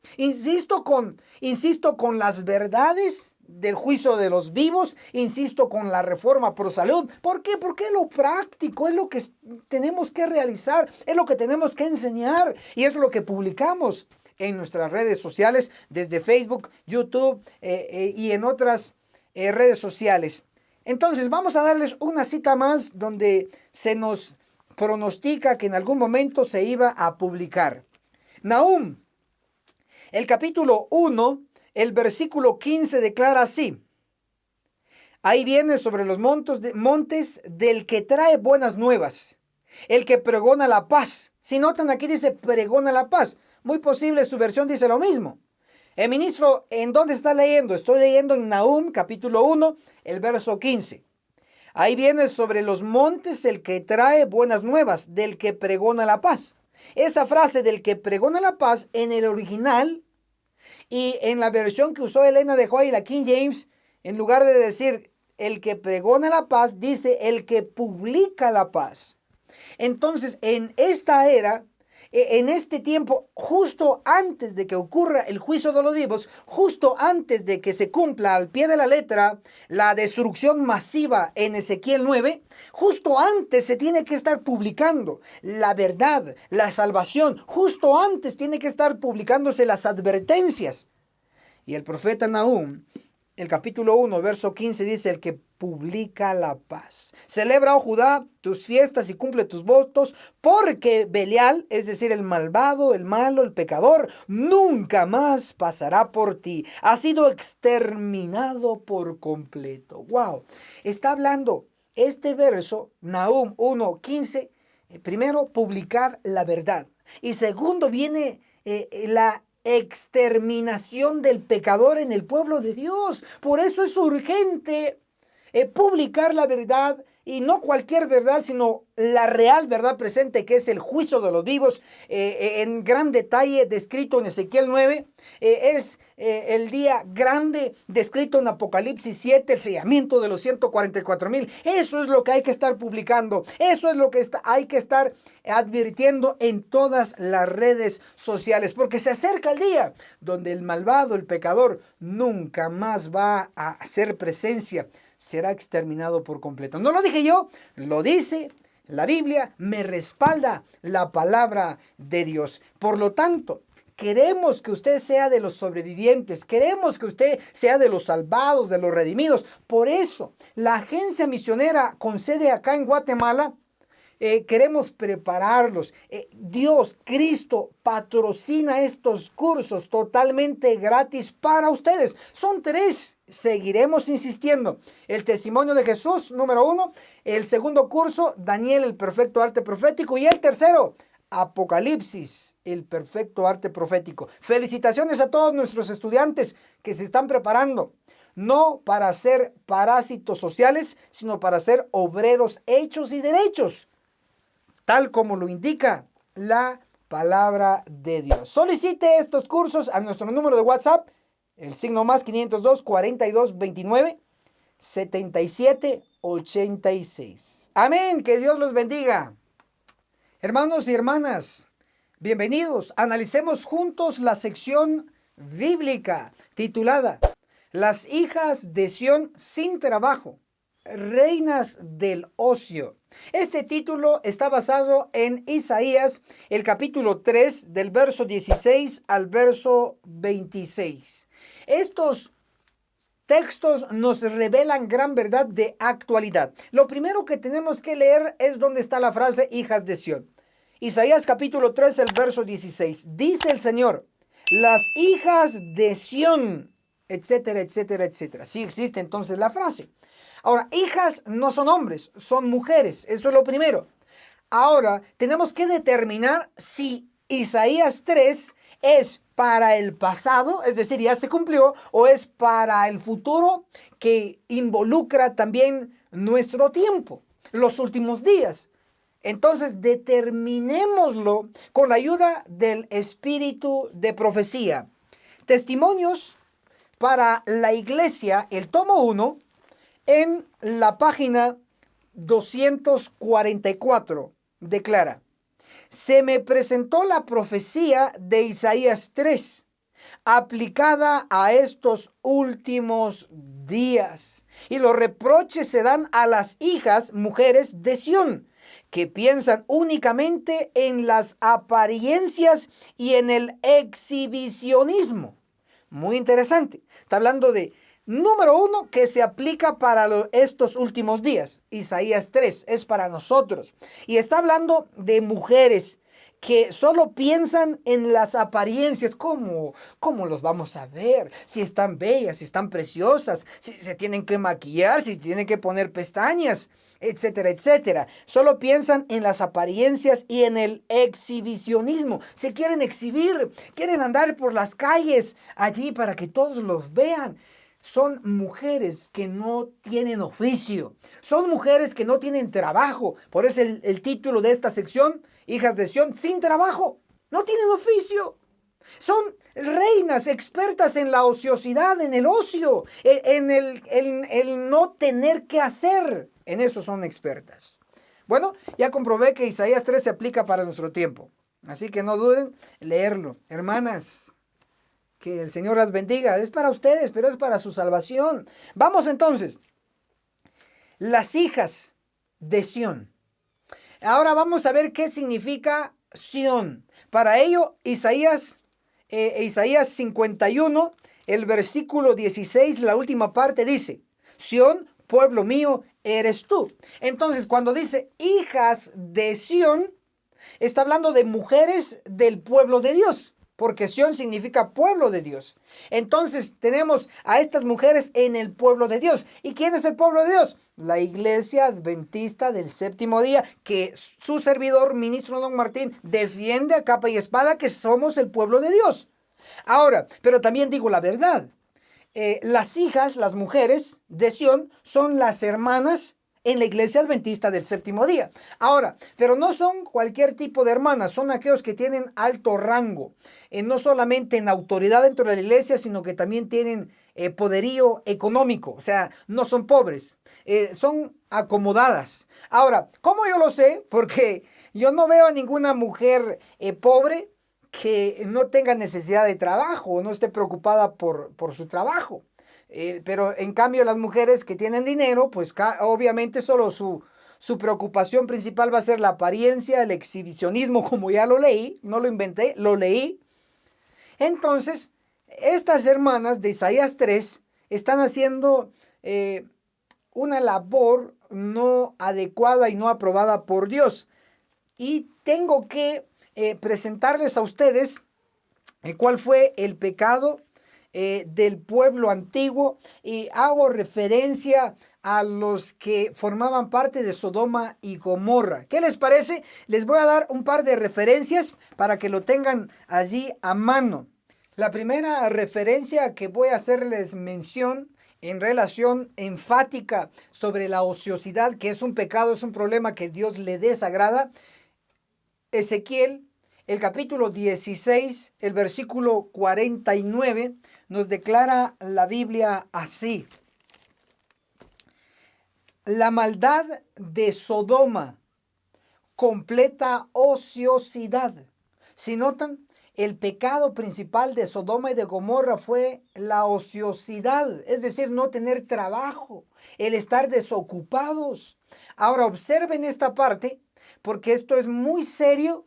con las verdades del juicio de los vivos, insisto con la reforma por salud. ¿Por qué? Porque es lo práctico, es lo que tenemos que realizar, es lo que tenemos que enseñar y es lo que publicamos en nuestras redes sociales, desde Facebook, YouTube y en otras redes sociales. Entonces vamos a darles una cita más donde se nos pronostica que en algún momento se iba a publicar. Nahum, el capítulo 1, el versículo 15 declara así: ahí viene sobre los montes del que trae buenas nuevas, el que pregona la paz. Si notan, aquí dice pregona la paz. Muy posible su versión dice lo mismo. Ministro, ¿en dónde está leyendo? Estoy leyendo en Nahum, capítulo 1, el verso 15. Ahí viene sobre los montes el que trae buenas nuevas, del que pregona la paz. Esa frase del que pregona la paz en el original y en la versión que usó Elena de White y la King James, en lugar de decir el que pregona la paz, dice el que publica la paz. Entonces, en esta era, en este tiempo, justo antes de que ocurra el juicio de los vivos, justo antes de que se cumpla al pie de la letra la destrucción masiva en Ezequiel 9, justo antes se tiene que estar publicando la verdad, la salvación, justo antes tiene que estar publicándose las advertencias. Y el profeta Nahum el capítulo 1, verso 15 dice: el que publica la paz. Celebra, oh Judá, tus fiestas y cumple tus votos, porque Belial, es decir, el malvado, el malo, el pecador, nunca más pasará por ti. Ha sido exterminado por completo. ¡Wow! Está hablando este verso, Nahum 1:15, primero, publicar la verdad. Y segundo, viene la exterminación del pecador en el pueblo de Dios. Por eso es urgente publicar la verdad, y no cualquier verdad, sino la real verdad presente, que es el juicio de los vivos, en gran detalle descrito en Ezequiel 9, es el día grande descrito en Apocalipsis 7, el sellamiento de los 144,000. Eso es lo que hay que estar publicando, eso es lo que hay que estar advirtiendo en todas las redes sociales, porque se acerca el día donde el malvado, el pecador, nunca más va a hacer presencia, será exterminado por completo. No lo dije yo, lo dice la Biblia, me respalda la palabra de Dios. Por lo tanto, queremos que usted sea de los sobrevivientes, queremos que usted sea de los salvados, de los redimidos. Por eso, la agencia misionera con sede acá en Guatemala, queremos prepararlos. Dios, Cristo, patrocina estos cursos totalmente gratis para ustedes. Son 3. Seguiremos insistiendo. El testimonio de Jesús, número 1. El segundo curso, Daniel, el perfecto arte profético. Y el tercero, Apocalipsis, el perfecto arte profético. Felicitaciones a todos nuestros estudiantes que se están preparando. No para ser parásitos sociales, sino para ser obreros hechos y derechos, tal como lo indica la palabra de Dios. Solicite estos cursos a nuestro número de WhatsApp, el signo más 502 42 29 77 86. Amén, que Dios los bendiga. Hermanos y hermanas, bienvenidos. Analicemos juntos la sección bíblica titulada Las hijas de Sión sin trabajo, reinas del ocio. Este título está basado en Isaías, el capítulo 3, del verso 16 al verso 26. Estos textos nos revelan gran verdad de actualidad. Lo primero que tenemos que leer es donde está la frase hijas de Sión. Isaías capítulo 3, el verso 16. Dice el Señor: las hijas de Sión, etcétera, etcétera, etcétera. Sí existe entonces la frase. Ahora, hijas no son hombres, son mujeres. Eso es lo primero. Ahora, tenemos que determinar si Isaías 3 es para el pasado, es decir, ya se cumplió, o es para el futuro, que involucra también nuestro tiempo, los últimos días. Entonces, determinémoslo con la ayuda del espíritu de profecía. Testimonios para la iglesia, el tomo 1, en la página 244, declara: se me presentó la profecía de Isaías 3, aplicada a estos últimos días. Y los reproches se dan a las hijas, mujeres de Sión, que piensan únicamente en las apariencias y en el exhibicionismo. Muy interesante. Está hablando de, número 1, que se aplica para estos últimos días. Isaías 3 es para nosotros. Y está hablando de mujeres que solo piensan en las apariencias. ¿Cómo los vamos a ver? Si están bellas, si están preciosas, si se tienen que maquillar, si tienen que poner pestañas, etcétera, etcétera. Solo piensan en las apariencias y en el exhibicionismo. Se quieren exhibir, quieren andar por las calles allí para que todos los vean. Son mujeres que no tienen oficio, son mujeres que no tienen trabajo. Por eso el título de esta sección, hijas de Sión sin trabajo, no tienen oficio. Son reinas expertas en la ociosidad, en el ocio, en el no tener que hacer. En eso son expertas. Bueno, ya comprobé que Isaías 3 se aplica para nuestro tiempo. Así que no duden en leerlo. Hermanas, que el Señor las bendiga. Es para ustedes, pero es para su salvación. Vamos entonces. Las hijas de Sión. Ahora vamos a ver qué significa Sión. Para ello, Isaías 51, el versículo 16, la última parte dice, Sión, pueblo mío, eres tú. Entonces, cuando dice hijas de Sión, está hablando de mujeres del pueblo de Dios, porque Sión significa pueblo de Dios. Entonces tenemos a estas mujeres en el pueblo de Dios. ¿Y quién es el pueblo de Dios? La Iglesia Adventista del Séptimo Día, que su servidor, ministro Don Martín, defiende a capa y espada que somos el pueblo de Dios. Ahora, pero también digo la verdad. Las hijas, las mujeres de Sión, son las hermanas en la Iglesia Adventista del Séptimo Día. Ahora, pero no son cualquier tipo de hermanas, son aquellos que tienen alto rango, no solamente en autoridad dentro de la iglesia, sino que también tienen poderío económico, o sea, no son pobres, son acomodadas. Ahora, ¿cómo yo lo sé? Porque yo no veo a ninguna mujer pobre que no tenga necesidad de trabajo, no esté preocupada por su trabajo. Pero en cambio las mujeres que tienen dinero, pues obviamente solo su preocupación principal va a ser la apariencia, el exhibicionismo, como ya lo leí, no lo inventé, lo leí. Entonces, estas hermanas de Isaías 3 están haciendo una labor no adecuada y no aprobada por Dios. Y tengo que presentarles a ustedes cuál fue el pecado del pueblo antiguo, y hago referencia a los que formaban parte de Sodoma y Gomorra. ¿Qué les parece? Les voy a dar un par de referencias para que lo tengan allí a mano. La primera referencia que voy a hacerles mención en relación enfática sobre la ociosidad, que es un pecado, es un problema que Dios le desagrada. Ezequiel, el capítulo 16, el versículo 49, nos declara la Biblia así. La maldad de Sodoma, completa ociosidad. Si notan, el pecado principal de Sodoma y de Gomorra fue la ociosidad, es decir, no tener trabajo, el estar desocupados. Ahora observen esta parte, porque esto es muy serio,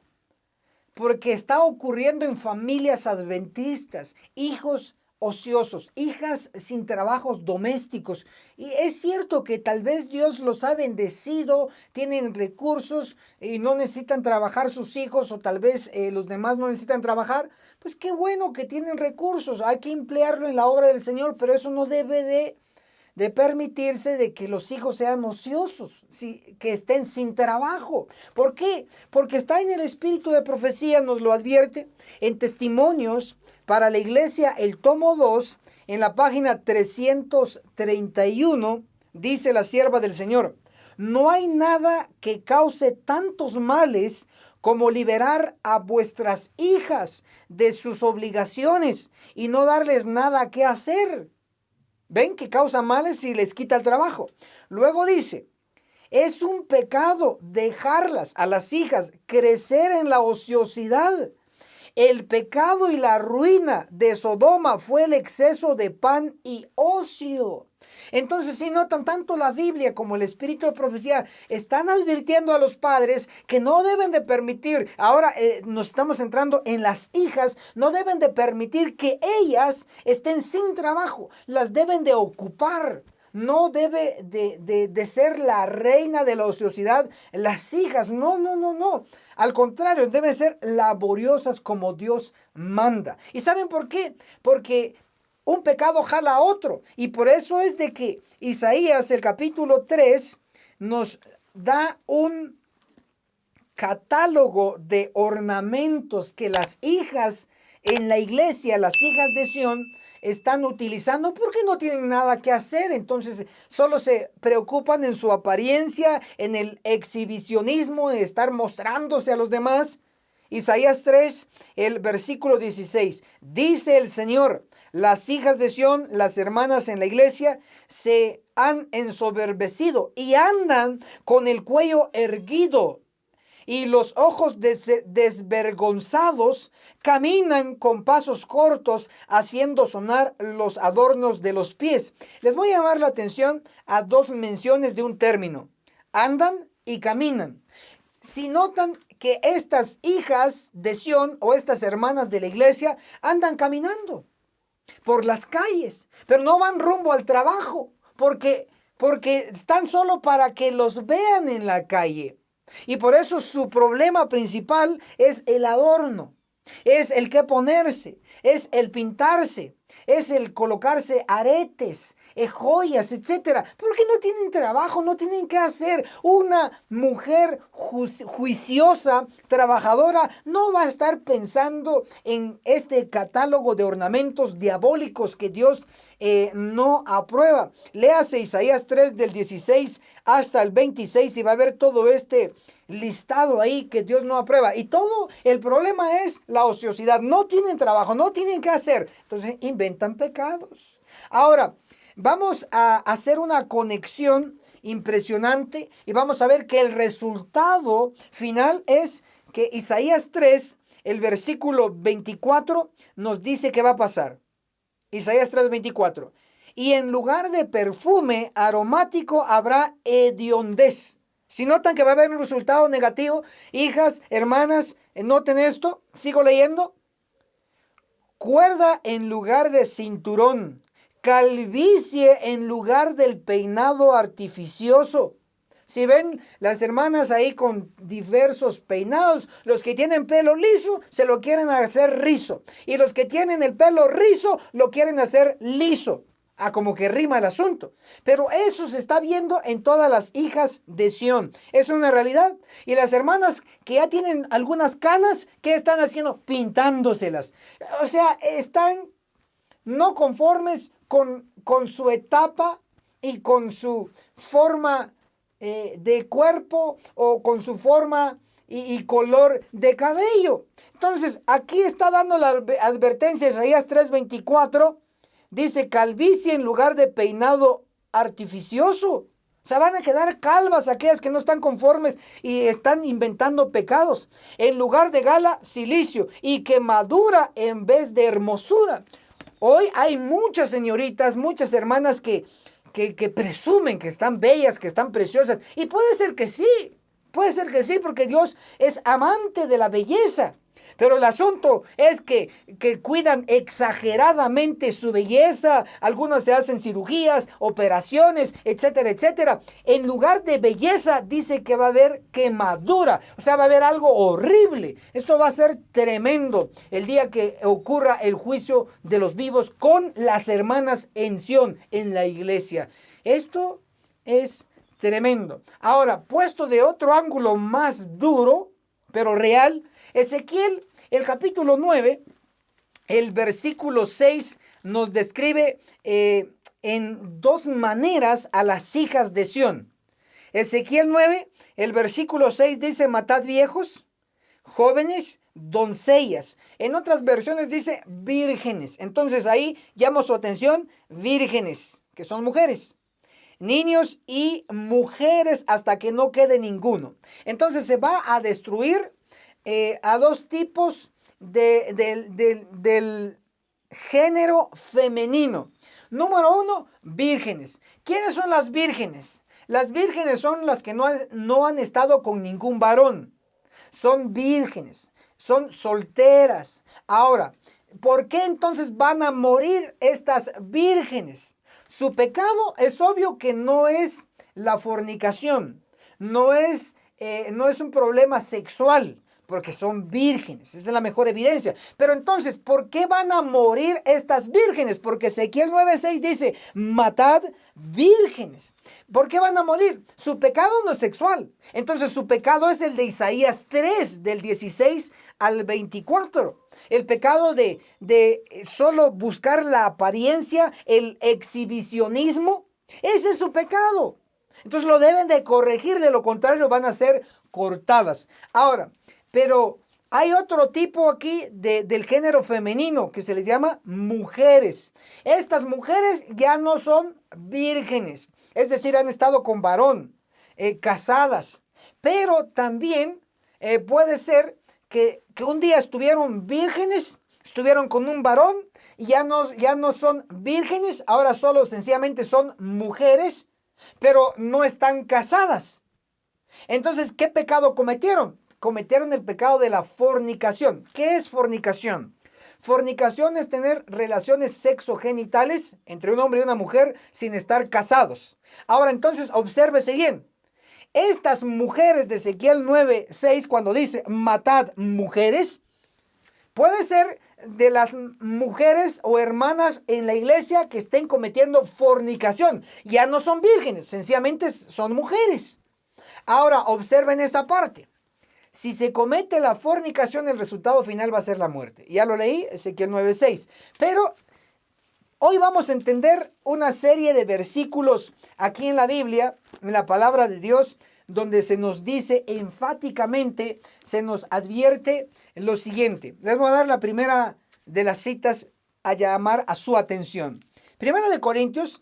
porque está ocurriendo en familias adventistas, hijos ociosos, hijas sin trabajos domésticos. Y es cierto que tal vez Dios los ha bendecido, tienen recursos y no necesitan trabajar sus hijos, o tal vez los demás no necesitan trabajar. Pues qué bueno que tienen recursos, hay que emplearlo en la obra del Señor, pero eso no debe de permitirse de que los hijos sean ociosos, que estén sin trabajo. ¿Por qué? Porque está en el espíritu de profecía, nos lo advierte, en Testimonios para la Iglesia, el tomo 2, en la página 331, dice la sierva del Señor: no hay nada que cause tantos males como liberar a vuestras hijas de sus obligaciones y no darles nada que hacer. ¿Ven que causa males si les quita el trabajo? Luego dice, es un pecado dejarlas a las hijas crecer en la ociosidad. El pecado y la ruina de Sodoma fue el exceso de pan y ocio. Entonces, si notan, tanto la Biblia como el espíritu de profecía están advirtiendo a los padres que no deben de permitir, ahora nos estamos centrando en las hijas, no deben de permitir que ellas estén sin trabajo, las deben de ocupar. No debe de ser la reina de la ociosidad las hijas, no, no, no, no. Al contrario, deben ser laboriosas como Dios manda. ¿Y saben por qué? Porque un pecado jala a otro. Y por eso es de que Isaías, el capítulo 3, nos da un catálogo de ornamentos que las hijas en la iglesia, las hijas de Sión, están utilizando porque no tienen nada que hacer. Entonces solo se preocupan en su apariencia, en el exhibicionismo, en estar mostrándose a los demás. Isaías 3, el versículo 16, dice el Señor: las hijas de Sión, las hermanas en la iglesia, se han ensoberbecido y andan con el cuello erguido y los ojos desvergonzados, caminan con pasos cortos, haciendo sonar los adornos de los pies. Les voy a llamar la atención a dos menciones de un término: andan y caminan. Si notan que estas hijas de Sión o estas hermanas de la iglesia andan caminando. por las calles, pero no van rumbo al trabajo, porque están solo para que los vean en la calle. Y por eso su problema principal es el adorno, es el que ponerse, es el pintarse, es el colocarse aretes, joyas, etcétera. Porque no tienen trabajo, no tienen qué hacer. Una mujer juiciosa, trabajadora, no va a estar pensando en este catálogo de ornamentos diabólicos que Dios no aprueba. Léase Isaías 3 del 16 hasta el 26 y va a ver todo este listado ahí que Dios no aprueba. Y todo el problema es la ociosidad. No tienen trabajo, no tienen qué hacer. Entonces inventan pecados. Ahora, vamos a hacer una conexión impresionante y vamos a ver que el resultado final es que Isaías 3, el versículo 24, nos dice qué va a pasar. Isaías 3:24. Y en lugar de perfume aromático habrá hediondez. Si notan que va a haber un resultado negativo, hijas, hermanas, noten esto, sigo leyendo. Cuerda en lugar de cinturón, calvicie en lugar del peinado artificioso. Si ven las hermanas ahí con diversos peinados, los que tienen pelo liso se lo quieren hacer rizo. Y los que tienen el pelo rizo lo quieren hacer liso. Como que rima el asunto. Pero eso se está viendo en todas las hijas de Sión. Es una realidad. Y las hermanas que ya tienen algunas canas, ¿qué están haciendo? Pintándoselas. O sea, están no conformes con su etapa y con su forma de cuerpo o con su forma y color de cabello. Entonces, aquí está dando la advertencia, Isaías 3:24, dice calvicie en lugar de peinado artificioso. O sea, van a quedar calvas aquellas que no están conformes y están inventando pecados. En lugar de gala, cilicio y quemadura en vez de hermosura. Hoy hay muchas señoritas, muchas hermanas que presumen que están bellas, que están preciosas. Y puede ser que sí, porque Dios es amante de la belleza. Pero el asunto es que cuidan exageradamente su belleza. Algunos se hacen cirugías, operaciones, etcétera, etcétera. En lugar de belleza, dice que va a haber quemadura. O sea, va a haber algo horrible. Esto va a ser tremendo el día que ocurra el juicio de los vivos con las hermanas en Sión, en la iglesia. Esto es tremendo. Ahora, puesto de otro ángulo más duro, pero real, Ezequiel, el capítulo 9, el versículo 6 nos describe en dos maneras a las hijas de Sión. Ezequiel 9, el versículo 6 dice, matad viejos, jóvenes, doncellas. En otras versiones dice vírgenes. Entonces ahí llamo su atención, vírgenes, que son mujeres. Niños y mujeres hasta que no quede ninguno. Entonces se va a destruir a dos tipos del género femenino. Número uno, vírgenes. ¿Quiénes son las vírgenes? Las vírgenes son las que no han estado con ningún varón. Son vírgenes, son solteras. Ahora, ¿por qué entonces van a morir estas vírgenes? Su pecado es obvio que no es la fornicación, no es un problema sexual, porque son vírgenes. Esa es la mejor evidencia. Pero entonces, ¿por qué van a morir estas vírgenes? Porque Ezequiel 9:6 dice, matad vírgenes. ¿Por qué van a morir? Su pecado no es sexual. Entonces, su pecado es el de Isaías 3, del 16 al 24. El pecado de solo buscar la apariencia, el exhibicionismo. Ese es su pecado. Entonces, lo deben de corregir. De lo contrario, van a ser cortadas. Ahora, pero hay otro tipo aquí del género femenino que se les llama mujeres. Estas mujeres ya no son vírgenes, es decir, han estado con varón, casadas. Pero también puede ser que un día estuvieron vírgenes, estuvieron con un varón y ya no son vírgenes, ahora solo sencillamente son mujeres, pero no están casadas. Entonces, ¿qué pecado cometieron? Cometieron el pecado de la fornicación. ¿Qué es fornicación? Fornicación es tener relaciones sexogenitales entre un hombre y una mujer sin estar casados. Ahora entonces, obsérvese bien. Estas mujeres de Ezequiel 9:6, cuando dice matad mujeres, puede ser de las mujeres o hermanas en la iglesia que estén cometiendo fornicación. Ya no son vírgenes, sencillamente son mujeres. Ahora, observen esta parte. Si se comete la fornicación, el resultado final va a ser la muerte. Ya lo leí, Ezequiel 9:6. Pero hoy vamos a entender una serie de versículos aquí en la Biblia, en la palabra de Dios, donde se nos dice enfáticamente, se nos advierte lo siguiente. Les voy a dar la primera de las citas a llamar a su atención. Primera de Corintios,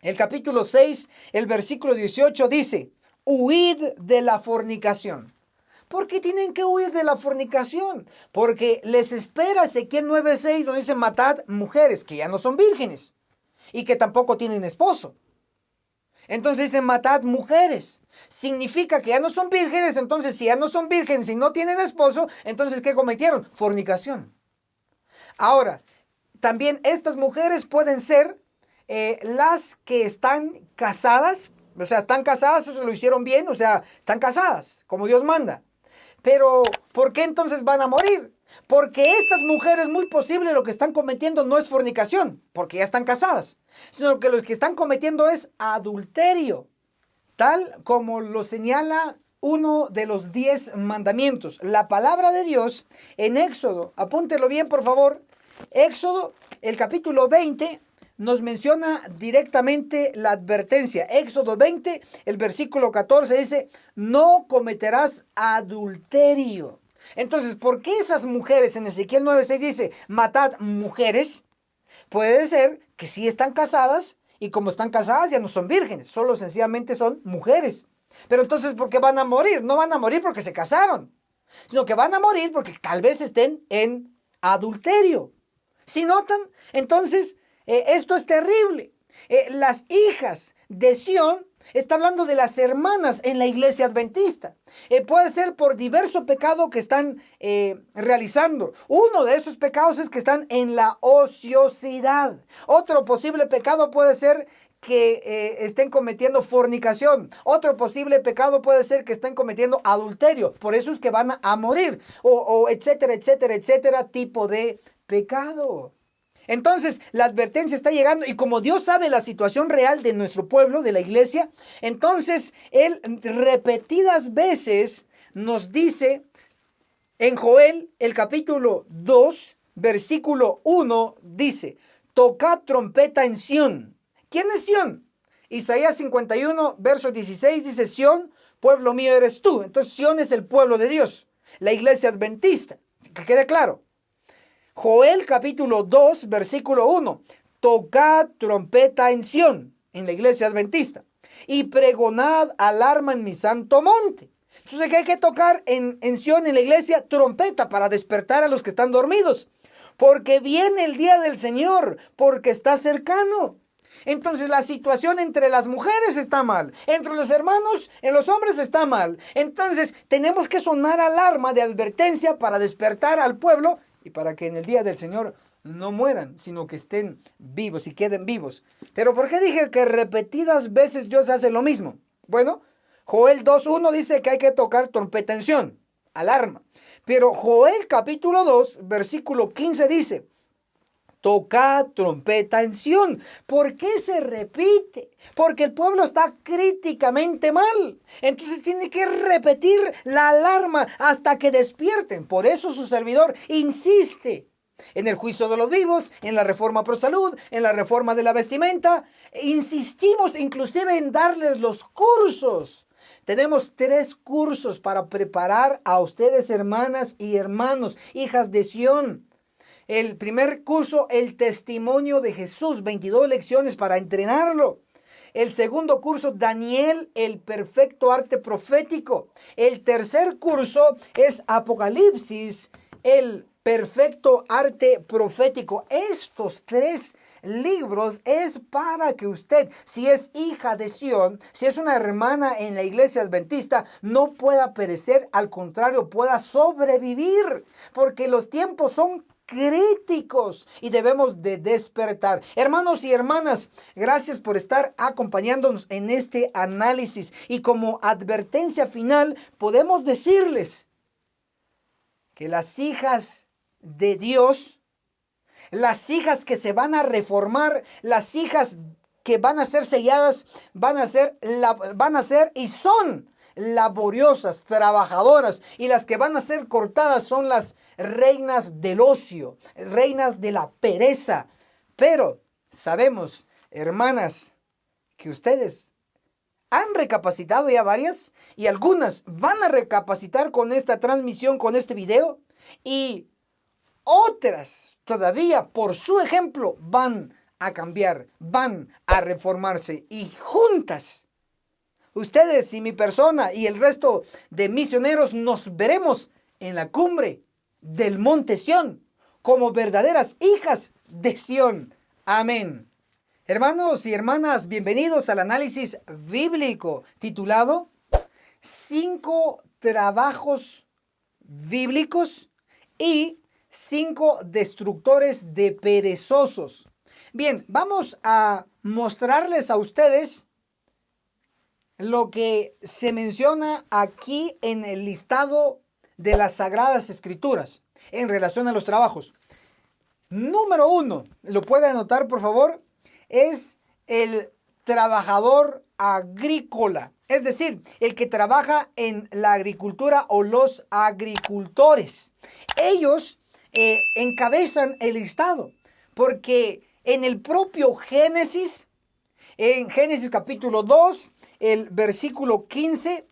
el capítulo 6, el versículo 18 dice, huid de la fornicación. ¿Por qué tienen que huir de la fornicación? Porque les espera Ezequiel 9:6, donde dice matad mujeres que ya no son vírgenes y que tampoco tienen esposo. Entonces dice matad mujeres. Significa que ya no son vírgenes. Entonces si ya no son vírgenes y no tienen esposo, entonces ¿qué cometieron? Fornicación. Ahora, también estas mujeres pueden ser las que están casadas. O sea, están casadas, eso lo hicieron bien. O sea, están casadas, como Dios manda. Pero, ¿por qué entonces van a morir? Porque estas mujeres muy posible lo que están cometiendo no es fornicación, porque ya están casadas, sino que lo que están cometiendo es adulterio, tal como lo señala uno de los 10 mandamientos. La palabra de Dios en Éxodo, apúntelo bien por favor, Éxodo, el capítulo 20, nos menciona directamente la advertencia. Éxodo 20, el versículo 14 dice, no cometerás adulterio. Entonces, ¿por qué esas mujeres en Ezequiel 9:6 dice, matad mujeres? Puede ser que sí están casadas y como están casadas ya no son vírgenes, solo sencillamente son mujeres. Pero entonces, ¿por qué van a morir? No van a morir porque se casaron, sino que van a morir porque tal vez estén en adulterio. ¿Sí notan? Entonces, esto es terrible. Las hijas de Sión, está hablando de las hermanas en la iglesia adventista. Puede ser por diverso pecado que están realizando. Uno de esos pecados es que están en la ociosidad. Otro posible pecado puede ser que estén cometiendo fornicación. Otro posible pecado puede ser que estén cometiendo adulterio. Por eso es que van a morir. O etcétera, etcétera, etcétera, tipo de pecado. Entonces la advertencia está llegando y como Dios sabe la situación real de nuestro pueblo, de la iglesia, entonces Él repetidas veces nos dice en Joel, el capítulo 2, versículo 1, dice, tocad trompeta en Sión. ¿Quién es Sión? Isaías 51, verso 16 dice, Sión, pueblo mío eres tú. Entonces Sión es el pueblo de Dios, la iglesia adventista, que quede claro. Joel capítulo 2, versículo 1. Tocad trompeta en Sión, en la iglesia adventista, y pregonad alarma en mi santo monte. Entonces, ¿qué hay que tocar en Sión, en la iglesia? Trompeta para despertar a los que están dormidos. Porque viene el día del Señor, porque está cercano. Entonces la situación entre las mujeres está mal, entre los hermanos, en los hombres está mal. Entonces tenemos que sonar alarma de advertencia para despertar al pueblo y para que en el día del Señor no mueran, sino que estén vivos y queden vivos. Pero ¿por qué dije que repetidas veces Dios hace lo mismo? Bueno, Joel 2:1 dice que hay que tocar trompeta en Sión, alarma. Pero Joel capítulo 2, versículo 15 dice, tocad trompeta en Sión. ¿Por qué se repite? Porque el pueblo está críticamente mal. Entonces tiene que repetir la alarma hasta que despierten. Por eso su servidor insiste en el juicio de los vivos, en la reforma pro salud, en la reforma de la vestimenta. Insistimos inclusive en darles los cursos. Tenemos 3 cursos para preparar a ustedes, hermanas y hermanos, hijas de Sión. El primer curso, el testimonio de Jesús, 22 lecciones para entrenarlo. El segundo curso, Daniel, el perfecto arte profético. El tercer curso es Apocalipsis, el perfecto arte profético. Estos 3 libros es para que usted, si es hija de Sión, si es una hermana en la iglesia adventista, no pueda perecer, al contrario, pueda sobrevivir, porque los tiempos son críticos y debemos de despertar. Hermanos y hermanas, gracias por estar acompañándonos en este análisis. Y como advertencia final, podemos decirles que las hijas de Dios, las hijas que se van a reformar, las hijas que van a ser selladas, van a ser y son laboriosas, trabajadoras, y las que van a ser cortadas son las reinas del ocio, reinas de la pereza. Pero sabemos, hermanas, que ustedes han recapacitado ya varias, y algunas van a recapacitar con esta transmisión, con este video, y otras todavía por su ejemplo van a cambiar, van a reformarse, y juntas, ustedes y mi persona y el resto de misioneros, nos veremos en la cumbre del monte Sión como verdaderas hijas de Sión. Amén. Hermanos y hermanas, bienvenidos al análisis bíblico titulado 5 trabajos bíblicos y 5 destructores de perezosos. Bien, vamos a mostrarles a ustedes lo que se menciona aquí en el listado de las Sagradas Escrituras en relación a los trabajos. Número 1, lo puede anotar por favor, es el trabajador agrícola, es decir, el que trabaja en la agricultura o los agricultores. Ellos encabezan el listado, porque en el propio Génesis, en Génesis capítulo 2, el versículo 15,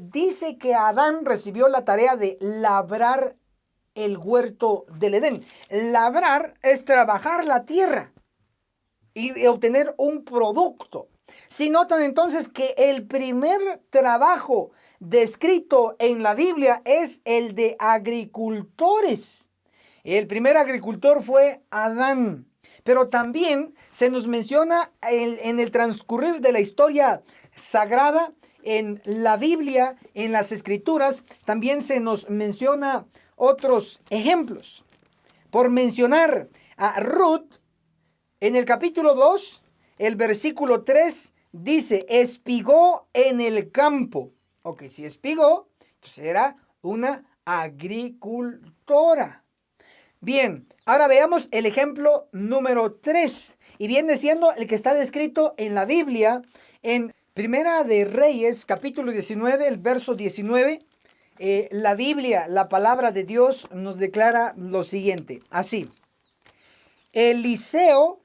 dice que Adán recibió la tarea de labrar el huerto del Edén. Labrar es trabajar la tierra y obtener un producto. Si notan entonces que el primer trabajo descrito en la Biblia es el de agricultores. El primer agricultor fue Adán. Pero también se nos menciona en el transcurrir de la historia sagrada, en la Biblia, en las Escrituras, también se nos menciona otros ejemplos. Por mencionar a Ruth, en el capítulo 2, el versículo 3, dice, espigó en el campo. Ok, si espigó, entonces era una agricultora. Bien, ahora veamos el ejemplo número 3, y viene siendo el que está descrito en la Biblia, en Primera de Reyes, capítulo 19, el verso 19. La Biblia, la palabra de Dios, nos declara lo siguiente, así. Eliseo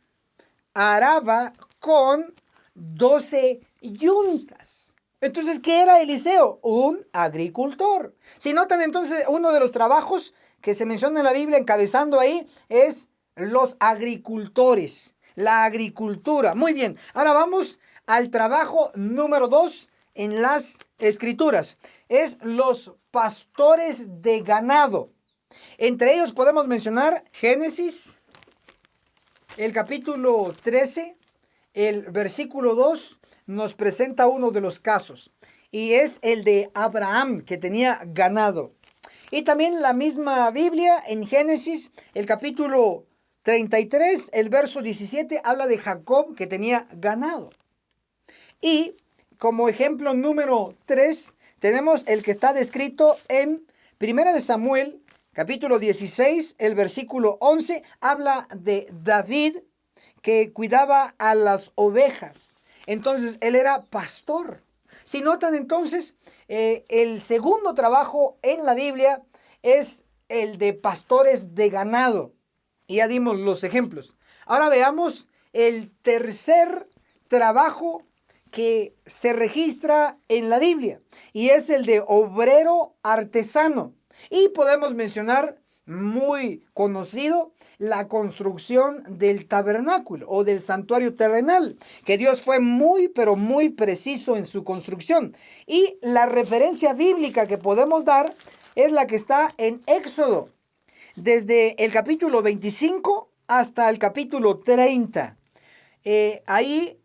araba con 12 yuntas. Entonces, ¿qué era Eliseo? Un agricultor. Si notan entonces, uno de los trabajos que se menciona en la Biblia, encabezando ahí, es los agricultores, la agricultura. Muy bien, ahora vamos al trabajo número 2 en las Escrituras. Es los pastores de ganado. Entre ellos podemos mencionar Génesis, el capítulo 13, el versículo 2, nos presenta uno de los casos. Y es el de Abraham, que tenía ganado. Y también la misma Biblia en Génesis, el capítulo 33, el verso 17, habla de Jacob que tenía ganado. Y como ejemplo número 3, tenemos el que está descrito en Primera de Samuel, capítulo 16, el versículo 11, habla de David que cuidaba a las ovejas. Entonces, él era pastor. Si notan entonces, el segundo trabajo en la Biblia es el de pastores de ganado. Y ya dimos los ejemplos. Ahora veamos el tercer trabajo que se registra en la Biblia. Y es el de obrero artesano. Y podemos mencionar, muy conocido, la construcción del tabernáculo o del santuario terrenal, que Dios fue muy, pero muy preciso en su construcción. Y la referencia bíblica que podemos dar es la que está en Éxodo, desde el capítulo 25 hasta el capítulo 30. Ahí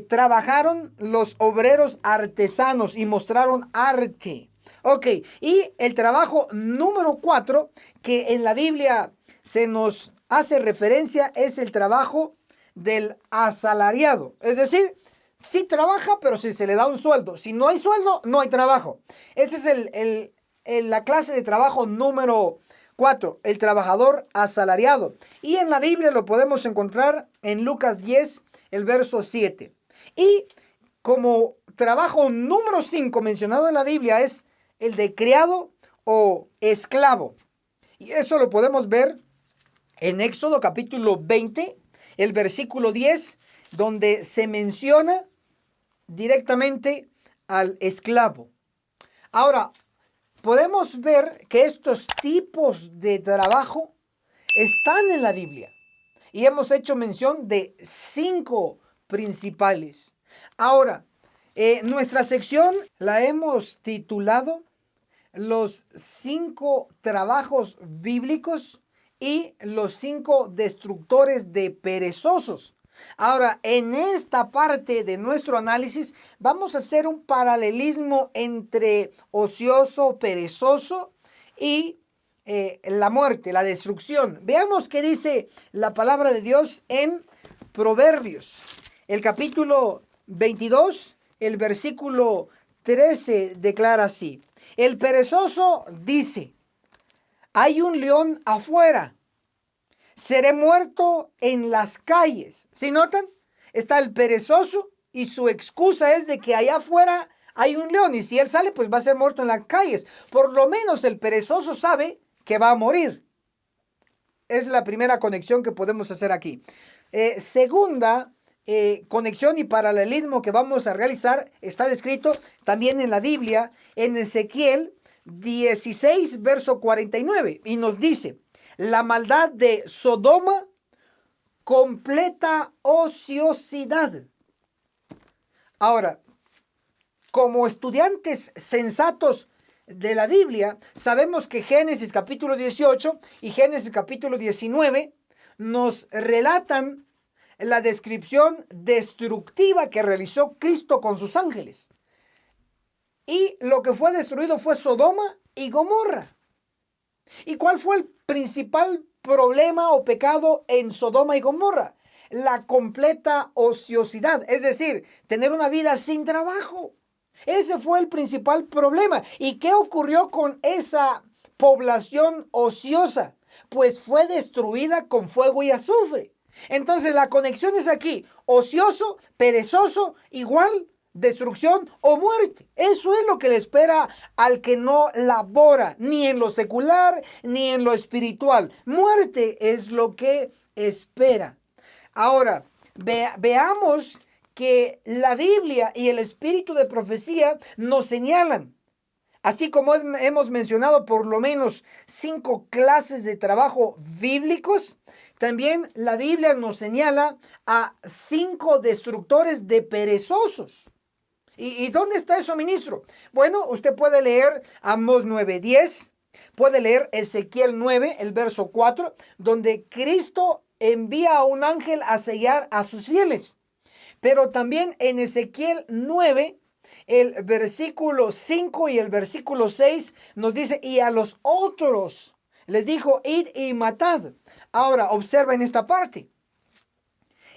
trabajaron los obreros artesanos y mostraron arte. Ok, y el trabajo número 4 que en la Biblia se nos hace referencia es el trabajo del asalariado. Es decir, sí trabaja, pero si se le da un sueldo. Si no hay sueldo, no hay trabajo. Ese es la clase de trabajo número 4, el trabajador asalariado. Y en la Biblia lo podemos encontrar en Lucas 10, el verso 7. Y como trabajo número 5 mencionado en la Biblia es el de criado o esclavo. Y eso lo podemos ver en Éxodo capítulo 20, el versículo 10, donde se menciona directamente al esclavo. Ahora, podemos ver que estos tipos de trabajo están en la Biblia y hemos hecho mención de 5 principales. Ahora, nuestra sección la hemos titulado Los 5 trabajos bíblicos y los 5 destructores de perezosos. Ahora, en esta parte de nuestro análisis vamos a hacer un paralelismo entre ocioso, perezoso y la muerte, la destrucción. Veamos qué dice la palabra de Dios en Proverbios, el capítulo 22, el versículo 13 declara así: el perezoso dice, hay un león afuera, seré muerto en las calles. ¿Sí notan? Está el perezoso y su excusa es de que allá afuera hay un león y si él sale pues va a ser muerto en las calles. Por lo menos el perezoso sabe que va a morir. Es la primera conexión que podemos hacer aquí. Segunda conexión y paralelismo que vamos a realizar está descrito también en la Biblia, en Ezequiel 16, verso 49, y nos dice: la maldad de Sodoma, completa ociosidad. Ahora, como estudiantes sensatos de la Biblia, sabemos que Génesis capítulo 18 y Génesis capítulo 19 nos relatan la descripción destructiva que realizó Cristo con sus ángeles. Y lo que fue destruido fue Sodoma y Gomorra. ¿Y cuál fue el principal problema o pecado en Sodoma y Gomorra? La completa ociosidad, es decir, tener una vida sin trabajo. Ese fue el principal problema. ¿Y qué ocurrió con esa población ociosa? Pues fue destruida con fuego y azufre. Entonces la conexión es aquí: ocioso, perezoso, igual destrucción o muerte. Eso es lo que le espera al que no labora, ni en lo secular, ni en lo espiritual. Muerte es lo que espera. Ahora, veamos que la Biblia y el espíritu de profecía nos señalan, así como hemos mencionado por lo menos 5 clases de trabajo bíblicos, también la Biblia nos señala a 5 destructores de perezosos. ¿Y dónde está eso, ministro? Bueno, usted puede leer Amós 9:10, puede leer Ezequiel 9, el verso 4, donde Cristo envía a un ángel a sellar a sus fieles. Pero también en Ezequiel 9, el versículo 5 y el versículo 6 nos dice: y a los otros les dijo, id y matad. Ahora, observen esta parte.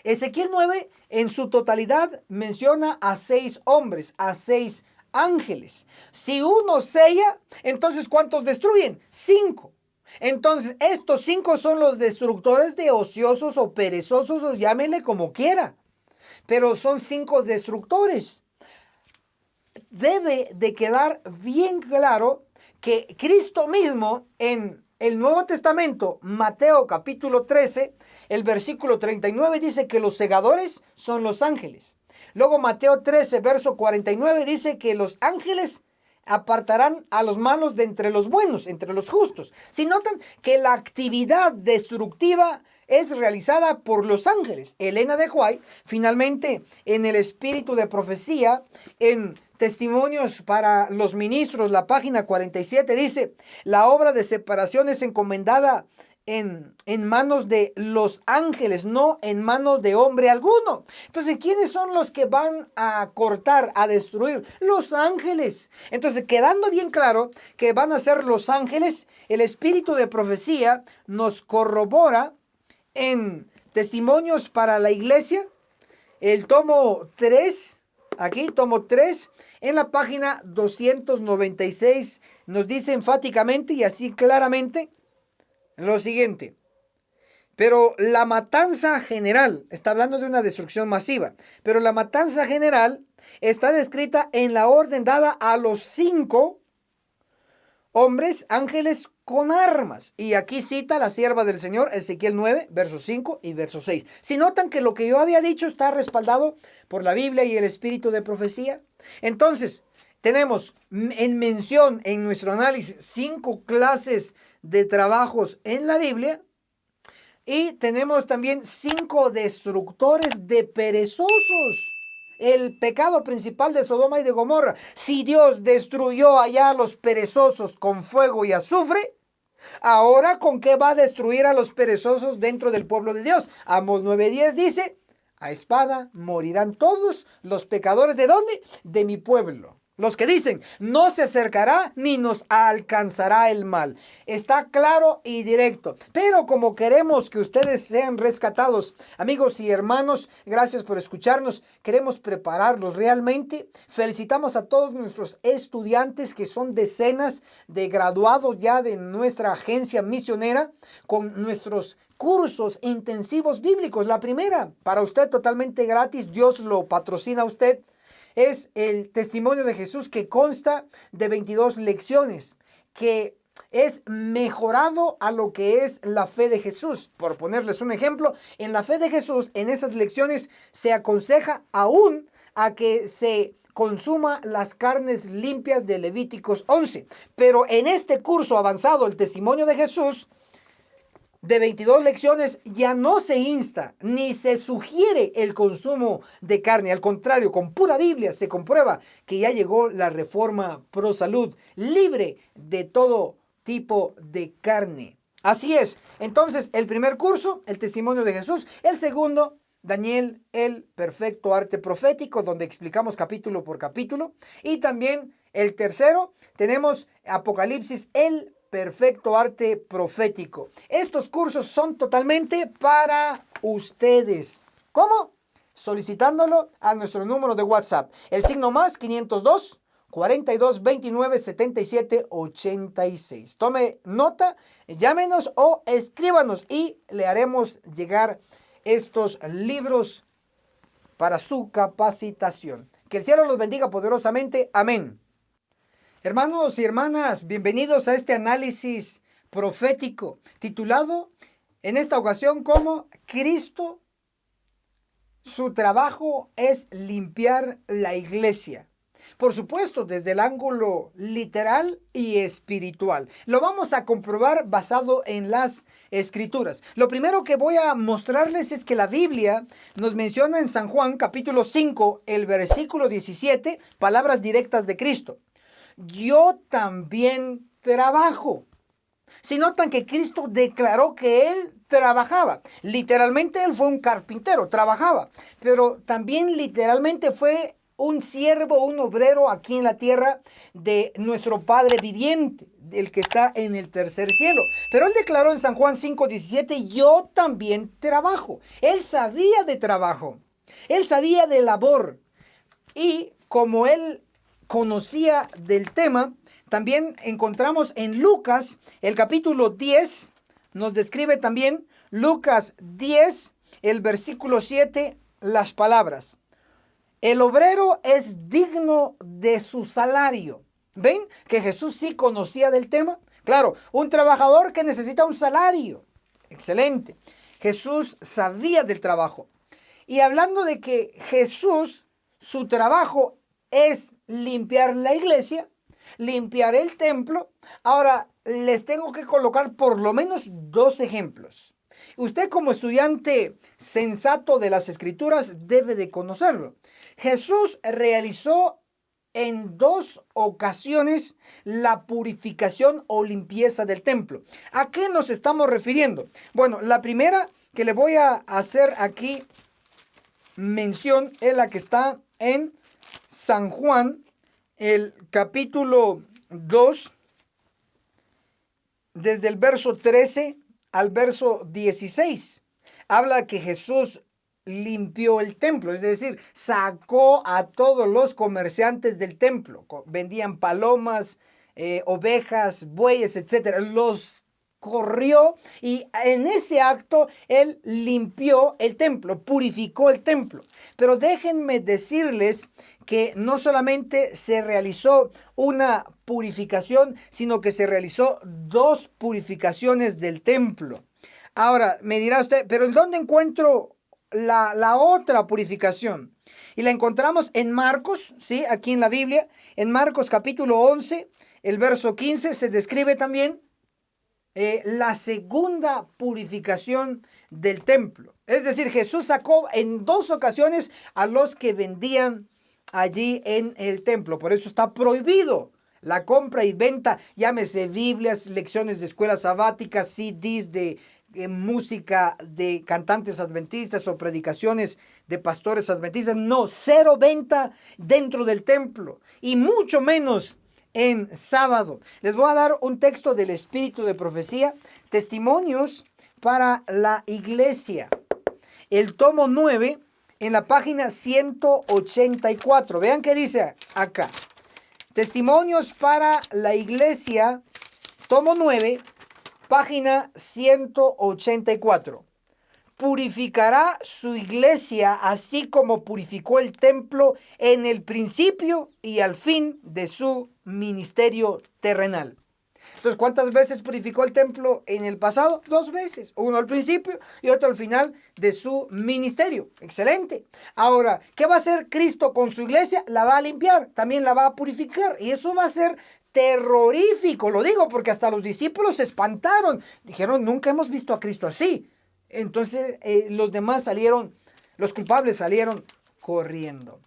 Ezequiel 9 en su totalidad menciona a 6 hombres, a 6 ángeles. Si uno sella, entonces ¿cuántos destruyen? 5. Entonces estos 5 son los destructores de ociosos o perezosos, o llámenle como quiera. Pero son 5 destructores. Debe de quedar bien claro que Cristo mismo en el Nuevo Testamento, Mateo capítulo 13, el versículo 39 dice que los segadores son los ángeles. Luego Mateo 13, verso 49 dice que los ángeles apartarán a los malos de entre los buenos, entre los justos. Si notan que la actividad destructiva es realizada por los ángeles. Elena de White, finalmente, en el espíritu de profecía, en Testimonios para los Ministros, la página 47, dice: la obra de separación es encomendada en manos de los ángeles, no en manos de hombre alguno. Entonces, ¿quiénes son los que van a cortar, a destruir? Los ángeles. Entonces, quedando bien claro que van a ser los ángeles, el espíritu de profecía nos corrobora en Testimonios para la Iglesia, el tomo 3, aquí tomo 3, en la página 296, nos dice enfáticamente y así claramente lo siguiente: pero la matanza general, está hablando de una destrucción masiva, pero la matanza general está descrita en la orden dada a los 5 hombres ángeles con armas. Y aquí cita la sierva del Señor, Ezequiel 9, versos 5 y verso 6. Si notan que lo que yo había dicho está respaldado por la Biblia y el espíritu de profecía. Entonces, tenemos en mención en nuestro análisis 5 clases de trabajos en la Biblia. Y tenemos también 5 destructores de perezosos. El pecado principal de Sodoma y de Gomorra. Si Dios destruyó allá a los perezosos con fuego y azufre, ahora ¿con qué va a destruir a los perezosos dentro del pueblo de Dios? Amos 9:10 dice: a espada morirán todos los pecadores. ¿De dónde? De mi pueblo. Los que dicen: no se acercará ni nos alcanzará el mal. Está claro y directo. Pero como queremos que ustedes sean rescatados, amigos y hermanos, gracias por escucharnos. Queremos prepararlos realmente. Felicitamos a todos nuestros estudiantes, que son decenas de graduados ya de nuestra agencia misionera, con nuestros cursos intensivos bíblicos. La primera, para usted totalmente gratis, Dios lo patrocina a usted. Es el testimonio de Jesús, que consta de 22 lecciones, que es mejorado a lo que es la fe de Jesús. Por ponerles un ejemplo, en la fe de Jesús, en esas lecciones se aconseja aún a que se consuma las carnes limpias de Levíticos 11. Pero en este curso avanzado, el testimonio de Jesús, de 22 lecciones, ya no se insta ni se sugiere el consumo de carne. Al contrario, con pura Biblia se comprueba que ya llegó la reforma pro salud, libre de todo tipo de carne. Así es. Entonces, el primer curso, el testimonio de Jesús. El segundo, Daniel, el perfecto arte profético, donde explicamos capítulo por capítulo. Y también el tercero, tenemos Apocalipsis, el perfecto arte profético. Estos cursos son totalmente para ustedes. ¿Cómo? Solicitándolo a nuestro número de WhatsApp, el signo más 502 42 29 77 86. Tome nota, llámenos o escríbanos y le haremos llegar estos libros para su capacitación. Que el cielo los bendiga poderosamente. Amén. Hermanos y hermanas, bienvenidos a este análisis profético titulado en esta ocasión como Cristo, su trabajo es limpiar la iglesia. Por supuesto, desde el ángulo literal y espiritual. Lo vamos a comprobar basado en las escrituras. Lo primero que voy a mostrarles es que la Biblia nos menciona en San Juan capítulo 5, el versículo 17, palabras directas de Cristo. Yo también trabajo. Si notan que Cristo declaró que Él trabajaba. Literalmente Él fue un carpintero, trabajaba. Pero también literalmente fue un siervo, un obrero aquí en la tierra de nuestro Padre viviente, el que está en el tercer cielo. Pero Él declaró en San Juan 5:17, yo también trabajo. Él sabía de trabajo. Él sabía de labor. Y como Él conocía del tema, también encontramos en Lucas, el capítulo 10, nos describe también Lucas 10, el versículo 7, las palabras: el obrero es digno de su salario. ¿Ven que Jesús sí conocía del tema? Claro, un trabajador que necesita un salario. Excelente. Jesús sabía del trabajo. Y hablando de que Jesús, su trabajo es limpiar la iglesia, limpiar el templo. Ahora les tengo que colocar por lo menos 2 ejemplos. Usted, como estudiante sensato de las escrituras, debe de conocerlo. Jesús realizó en 2 ocasiones la purificación o limpieza del templo. ¿A qué nos estamos refiriendo? Bueno, la primera que le voy a hacer aquí mención es la que está en San Juan, el capítulo 2, desde el verso 13 al verso 16. Habla que Jesús limpió el templo, es decir, sacó a todos los comerciantes del templo. Vendían palomas, ovejas, bueyes, etcétera. Los corrió y en ese acto él limpió el templo, purificó el templo. Pero déjenme decirles que no solamente se realizó una purificación, sino que se realizó 2 purificaciones del templo. Ahora, me dirá usted, pero ¿en dónde encuentro la otra purificación? Y la encontramos en Marcos, ¿sí? Aquí en la Biblia, en Marcos capítulo 11, el verso 15, se describe también la segunda purificación del templo. Es decir, Jesús sacó en 2 ocasiones a los que vendían allí en el templo. Por eso está prohibido la compra y venta, llámese Biblias, lecciones de escuelas sabáticas, CDs de música de cantantes adventistas o predicaciones de pastores adventistas. No, cero venta dentro del templo y mucho menos en sábado. Les voy a dar un texto del Espíritu de Profecía, Testimonios para la Iglesia. El tomo 9, en la página 184. Vean qué dice acá. Testimonios para la Iglesia, tomo 9, página 184. Purificará su iglesia así como purificó el templo en el principio y al fin de su ministerio terrenal. Entonces, ¿cuántas veces purificó el templo en el pasado? 2 veces. Uno al principio y otro al final de su ministerio. Excelente. Ahora, ¿qué va a hacer Cristo con su iglesia? La va a limpiar, también la va a purificar. Y eso va a ser terrorífico. Lo digo porque hasta los discípulos se espantaron. Dijeron, nunca hemos visto a Cristo así. Entonces, los demás salieron, los culpables salieron corriendo.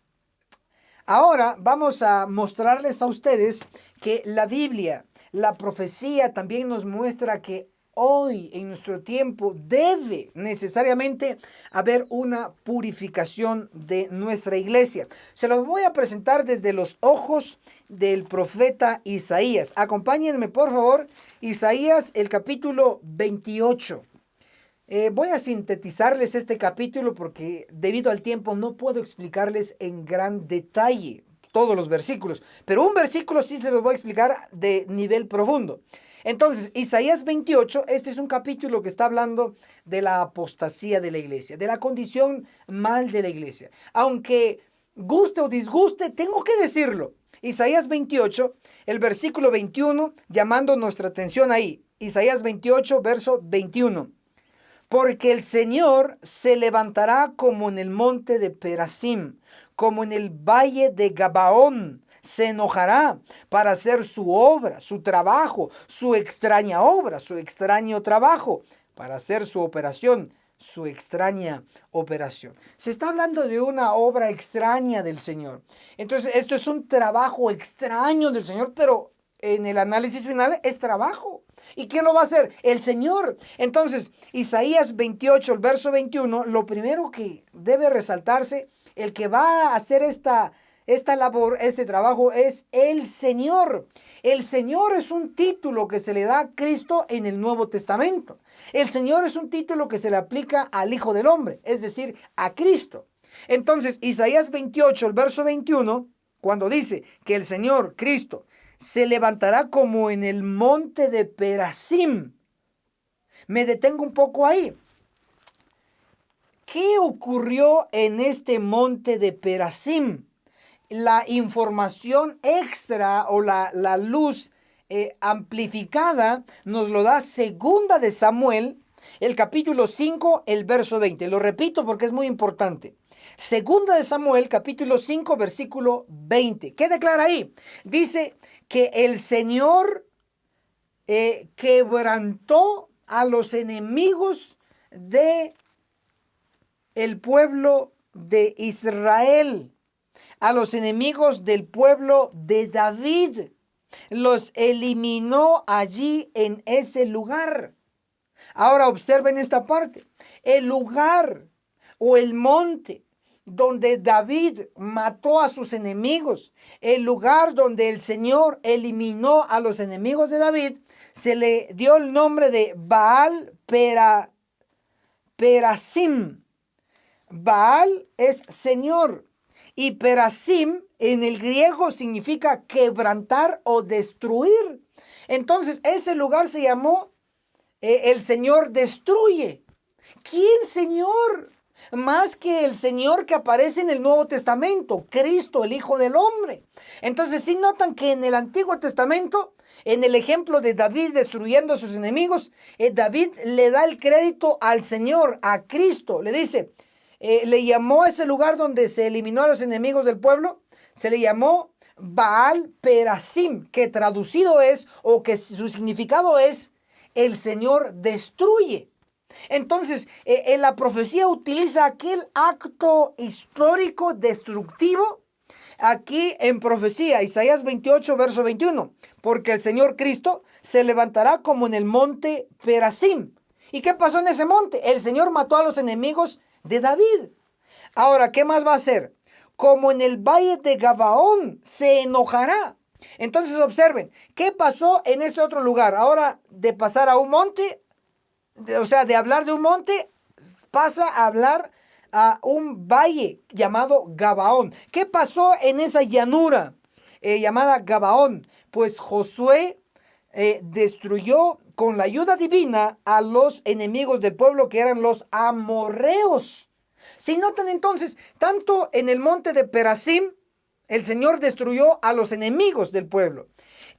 Ahora vamos a mostrarles a ustedes que la Biblia, la profecía también nos muestra que hoy en nuestro tiempo debe necesariamente haber una purificación de nuestra iglesia. Se los voy a presentar desde los ojos del profeta Isaías. Acompáñenme por favor, Isaías el capítulo 28. Voy a sintetizarles este capítulo porque debido al tiempo no puedo explicarles en gran detalle todos los versículos, pero un versículo sí se los voy a explicar de nivel profundo. Entonces, Isaías 28, este es un capítulo que está hablando de la apostasía de la iglesia, de la condición mal de la iglesia. Aunque guste o disguste, tengo que decirlo. Isaías 28, el versículo 21, llamando nuestra atención ahí. Isaías 28, verso 21. Porque el Señor se levantará como en el monte de Perasim, como en el valle de Gabaón. Se enojará para hacer su obra, su trabajo, su extraña obra, su extraño trabajo, para hacer su operación, su extraña operación. Se está hablando de una obra extraña del Señor. Entonces, esto es un trabajo extraño del Señor, pero en el análisis final es trabajo. ¿Y quién lo va a hacer? El Señor. Entonces, Isaías 28, el verso 21, lo primero que debe resaltarse, el que va a hacer esta labor, este trabajo, es el Señor. El Señor es un título que se le da a Cristo en el Nuevo Testamento. El Señor es un título que se le aplica al Hijo del Hombre, es decir, a Cristo. Entonces, Isaías 28, el verso 21, cuando dice que el Señor, Cristo, se levantará como en el monte de Perasim. Me detengo un poco ahí. ¿Qué ocurrió en este monte de Perasim? La información extra o la luz amplificada nos lo da Segunda de Samuel, el capítulo 5, el verso 20. Lo repito porque es muy importante. Segunda de Samuel, capítulo 5, versículo 20. ¿Qué declara ahí? Dice que el Señor quebrantó a los enemigos de el pueblo de Israel. a los enemigos del pueblo de David. Los eliminó allí en ese lugar. Ahora observen esta parte. El lugar o el monte donde David mató a sus enemigos, el lugar donde el Señor eliminó a los enemigos de David, se le dio el nombre de Baal Perasim. Baal es Señor y Perasim en el griego significa quebrantar o destruir. Entonces ese lugar se llamó el Señor destruye. ¿Quién, Señor? Más que el Señor que aparece en el Nuevo Testamento, Cristo, el Hijo del Hombre. Entonces, sí notan que en el Antiguo Testamento, en el ejemplo de David destruyendo a sus enemigos, David le da el crédito al Señor, a Cristo. Le dice, le llamó a ese lugar donde se eliminó a los enemigos del pueblo, se le llamó Baal Perasim, que traducido es, o que su significado es, el Señor destruye. Entonces, la profecía utiliza aquel acto histórico destructivo aquí en profecía, Isaías 28, verso 21, porque el Señor Cristo se levantará como en el monte Perasim. ¿Y qué pasó en ese monte? El Señor mató a los enemigos de David. Ahora, ¿qué más va a hacer? Como en el valle de Gabaón se enojará. Entonces observen, ¿qué pasó en ese otro lugar? Ahora, de pasar a un monte, o sea, de hablar de un monte, pasa a hablar a un valle llamado Gabaón. ¿Qué pasó en esa llanura llamada Gabaón? Pues Josué destruyó con la ayuda divina a los enemigos del pueblo que eran los amorreos. Si notan entonces, tanto en el monte de Perasim, el Señor destruyó a los enemigos del pueblo.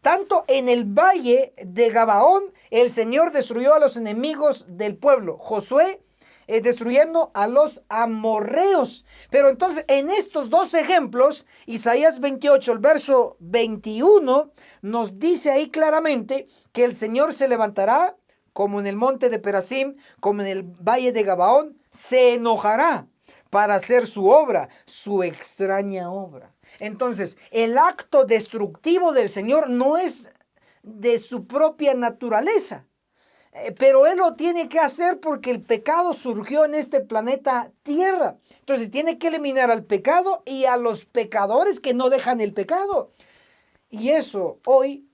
Tanto en el valle de Gabaón, el Señor destruyó a los enemigos del pueblo. Josué destruyendo a los amorreos. Pero entonces, en estos dos ejemplos, Isaías 28, el verso 21, nos dice ahí claramente que el Señor se levantará, como en el monte de Perasim, como en el valle de Gabaón, se enojará para hacer su obra, su extraña obra. Entonces, el acto destructivo del Señor no es de su propia naturaleza, pero Él lo tiene que hacer porque el pecado surgió en este planeta Tierra. Entonces, tiene que eliminar al pecado y a los pecadores que no dejan el pecado. Y eso hoy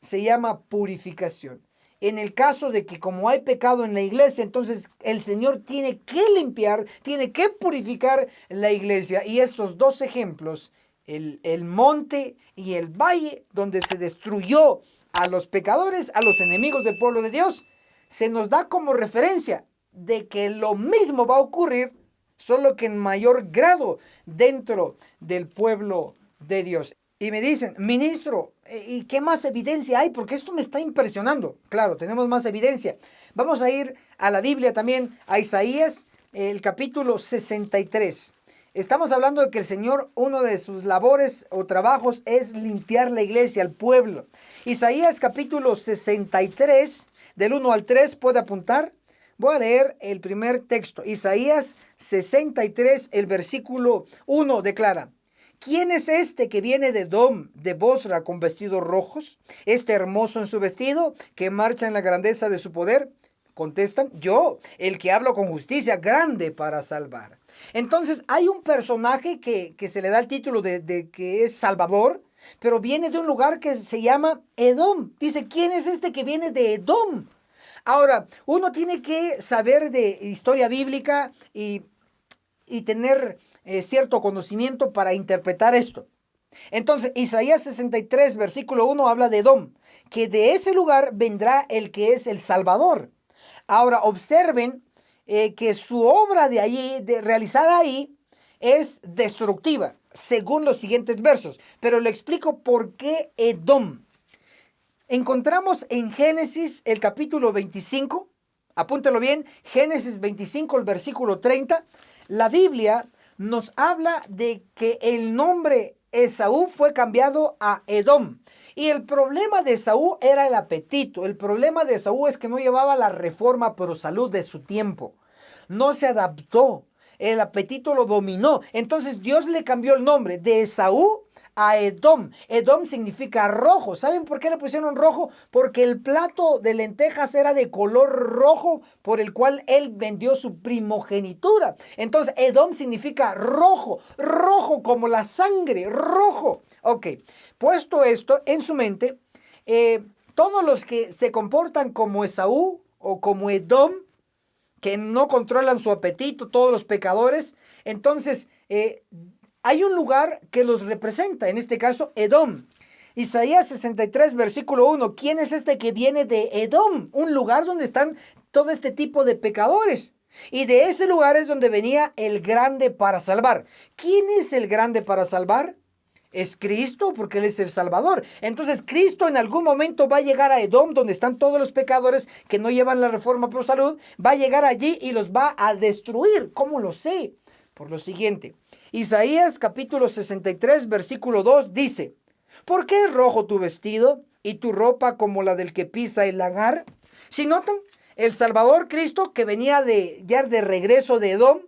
se llama purificación. En el caso de que como hay pecado en la iglesia, entonces el Señor tiene que limpiar, tiene que purificar la iglesia. Y estos dos ejemplos, el monte y el valle, donde se destruyó a los pecadores, a los enemigos del pueblo de Dios, se nos da como referencia de que lo mismo va a ocurrir, solo que en mayor grado dentro del pueblo de Dios. Y me dicen, ministro, ¿y qué más evidencia hay? Porque esto me está impresionando. Claro, tenemos más evidencia. Vamos a ir a la Biblia también, a Isaías, el capítulo 63. Estamos hablando de que el Señor, uno de sus labores o trabajos es limpiar la iglesia, el pueblo. Isaías capítulo 63, del 1 al 3, ¿puede apuntar? Voy a leer el primer texto. Isaías 63, el versículo 1 declara: ¿Quién es este que viene de Edom, de Bosra, con vestidos rojos? Este hermoso en su vestido, que marcha en la grandeza de su poder. Contestan, yo, el que hablo con justicia, grande para salvar. Entonces hay un personaje que se le da el título de que es Salvador, pero viene de un lugar que se llama Edom. Dice, ¿quién es este que viene de Edom? Ahora, uno tiene que saber de historia bíblica y tener cierto conocimiento para interpretar esto. Entonces, Isaías 63, versículo 1 habla de Edom, que de ese lugar vendrá el que es el Salvador. Ahora, observen que su obra de allí, realizada ahí, es destructiva, según los siguientes versos. Pero le explico por qué Edom. Encontramos en Génesis el capítulo 25, apúntalo bien, Génesis 25, el versículo 30, la Biblia nos habla de que el nombre Esaú fue cambiado a Edom. Y el problema de Esaú era el apetito. El problema de Esaú es que no llevaba la reforma pro salud de su tiempo. No se adaptó. el apetito lo dominó. Entonces Dios le cambió el nombre de Esaú a Edom. Edom significa rojo. ¿Saben por qué le pusieron rojo? Porque el plato de lentejas era de color rojo por el cual él vendió su primogenitura. Entonces Edom significa rojo, rojo como la sangre, rojo. Ok, puesto esto en su mente, todos los que se comportan como Esaú o como Edom, que no controlan su apetito, todos los pecadores, entonces hay un lugar que los representa, en este caso Edom. Isaías 63, versículo 1. ¿Quién es este que viene de Edom? Un lugar donde están todo este tipo de pecadores. Y de ese lugar es donde venía el grande para salvar. ¿Quién es el grande para salvar? Es Cristo, porque Él es el Salvador. Entonces Cristo en algún momento va a llegar a Edom, donde están todos los pecadores que no llevan la reforma por salud. Va a llegar allí y los va a destruir. ¿Cómo lo sé? Por lo siguiente. Isaías capítulo 63, versículo 2 dice: ¿por qué es rojo tu vestido y tu ropa como la del que pisa el lagar? Si notan, el Salvador Cristo, que venía ya de regreso de Edom,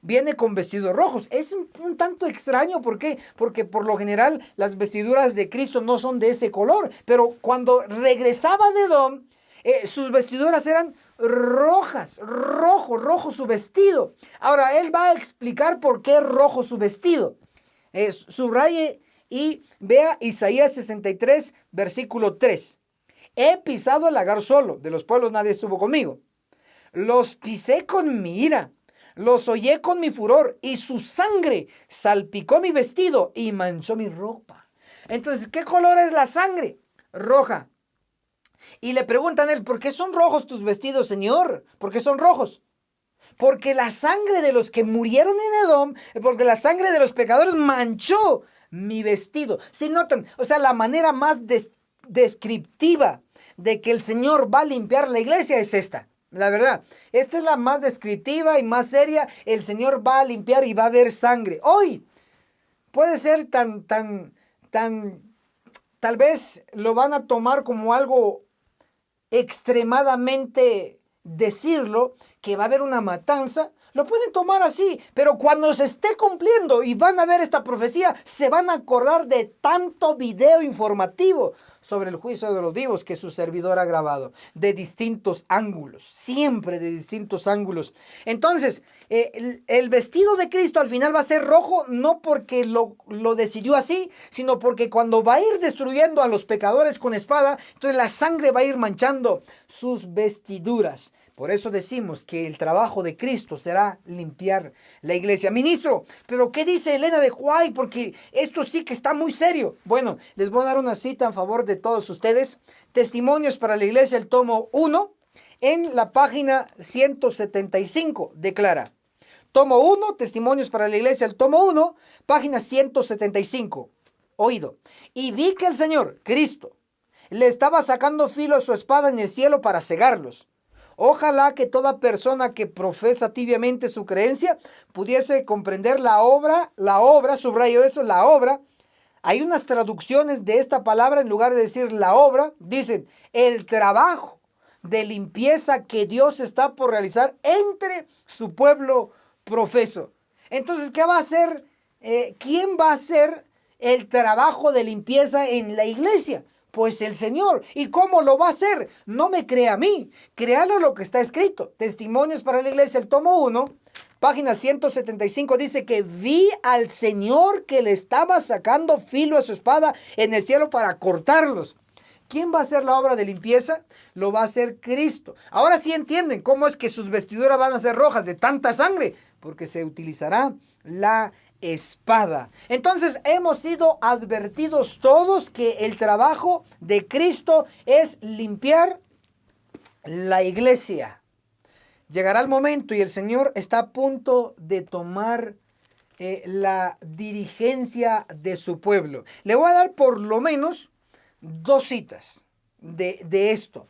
viene con vestidos rojos. Es un tanto extraño. ¿Por qué? Porque por lo general las vestiduras de Cristo no son de ese color. Pero cuando regresaba de Edom, sus vestiduras eran rojas, rojo su vestido. Ahora, él va a explicar por qué es rojo su vestido. Subraye y vea Isaías 63, versículo 3. He pisado el lagar solo, de los pueblos nadie estuvo conmigo. Los pisé con mi ira, los hollé con mi furor, y su sangre salpicó mi vestido y manchó mi ropa. Entonces, ¿qué color es la sangre? Roja. Y le preguntan a él: ¿por qué son rojos tus vestidos, Señor? ¿Por qué son rojos? Porque la sangre de los que murieron en Edom, porque la sangre de los pecadores manchó mi vestido. Si notan, o sea, la manera más descriptiva de que el Señor va a limpiar la iglesia es esta. La verdad, esta es la más descriptiva y más seria. El Señor va a limpiar y va a haber sangre. Hoy puede ser tal vez lo van a tomar como algo extremadamente decirlo, que va a haber una matanza. Lo pueden tomar así, pero cuando se esté cumpliendo y van a ver esta profecía, se van a acordar de tanto video informativo sobre el juicio de los vivos que su servidor ha grabado, de distintos ángulos, siempre de distintos ángulos. Entonces, el vestido de Cristo al final va a ser rojo, no porque lo decidió así, sino porque cuando va a ir destruyendo a los pecadores con espada, entonces la sangre va a ir manchando sus vestiduras. Por eso decimos que el trabajo de Cristo será limpiar la iglesia. Ministro, ¿pero qué dice Elena de Huay? Porque esto sí que está muy serio. Bueno, les voy a dar una cita en favor de todos ustedes. Testimonios para la iglesia, el tomo 1, en la página 175, declara. Tomo 1, Testimonios para la iglesia, el tomo 1, página 175. Oído. Y vi que el Señor, Cristo, le estaba sacando filo a su espada en el cielo para cegarlos. Ojalá que toda persona que profesa tibiamente su creencia pudiese comprender la obra, subrayo eso, la obra. Hay unas traducciones de esta palabra, en lugar de decir la obra, dicen el trabajo de limpieza que Dios está por realizar entre su pueblo profeso. Entonces, ¿qué va a hacer? ¿Quién va a hacer el trabajo de limpieza en la iglesia? Pues el Señor. ¿Y cómo lo va a hacer? No me crea a mí, créalo lo que está escrito. Testimonios para la iglesia, el tomo 1, página 175, dice que vi al Señor que le estaba sacando filo a su espada en el cielo para cortarlos. ¿Quién va a hacer la obra de limpieza? Lo va a hacer Cristo. Ahora sí entienden cómo es que sus vestiduras van a ser rojas de tanta sangre, porque se utilizará la espada. Entonces hemos sido advertidos todos que el trabajo de Cristo es limpiar la iglesia. Llegará el momento y el Señor está a punto de tomar la dirigencia de su pueblo. Le voy a dar por lo menos 2 citas de esto.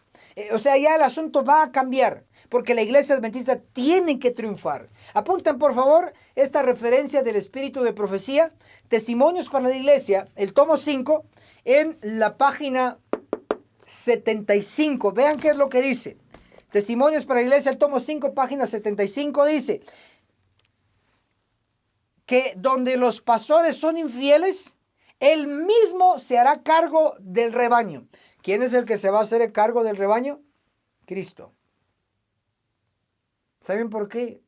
O sea, ya el asunto va a cambiar, porque la iglesia adventista tiene que triunfar. Apunten, por favor, esta referencia del espíritu de profecía, Testimonios para la iglesia, el tomo 5, en la página 75. Vean qué es lo que dice. Testimonios para la iglesia, el tomo 5, página 75, dice: que donde los pastores son infieles, él mismo se hará cargo del rebaño. ¿Quién es el que se va a hacer el cargo del rebaño? Cristo. ¿Saben por qué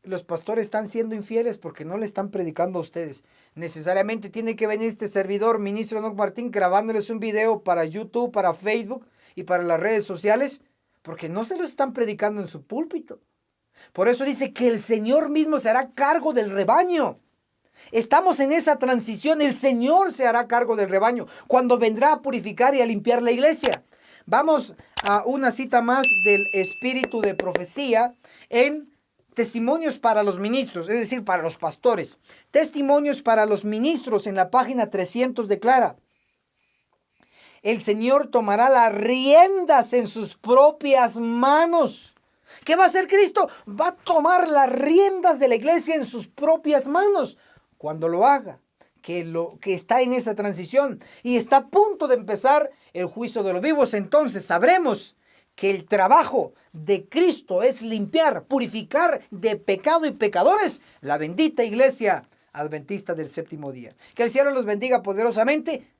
los pastores están siendo infieles? Porque no le están predicando a ustedes. Necesariamente tiene que venir este servidor, ministro Enoch Martín, grabándoles un video para YouTube, para Facebook y para las redes sociales, porque no se lo están predicando en su púlpito. Por eso dice que el Señor mismo se hará cargo del rebaño. Estamos en esa transición. El Señor se hará cargo del rebaño cuando vendrá a purificar y a limpiar la iglesia. Vamos a una cita más del espíritu de profecía en Testimonios para los ministros, es decir, para los pastores. Testimonios para los ministros en la página 300 declara: el Señor tomará las riendas en sus propias manos. ¿Qué va a hacer Cristo? Va a tomar las riendas de la iglesia en sus propias manos. Cuando lo haga, que está en esa transición y está a punto de empezar el juicio de los vivos, entonces sabremos que el trabajo de Cristo es limpiar, purificar de pecado y pecadores la bendita iglesia adventista del séptimo día. Que el cielo los bendiga poderosamente.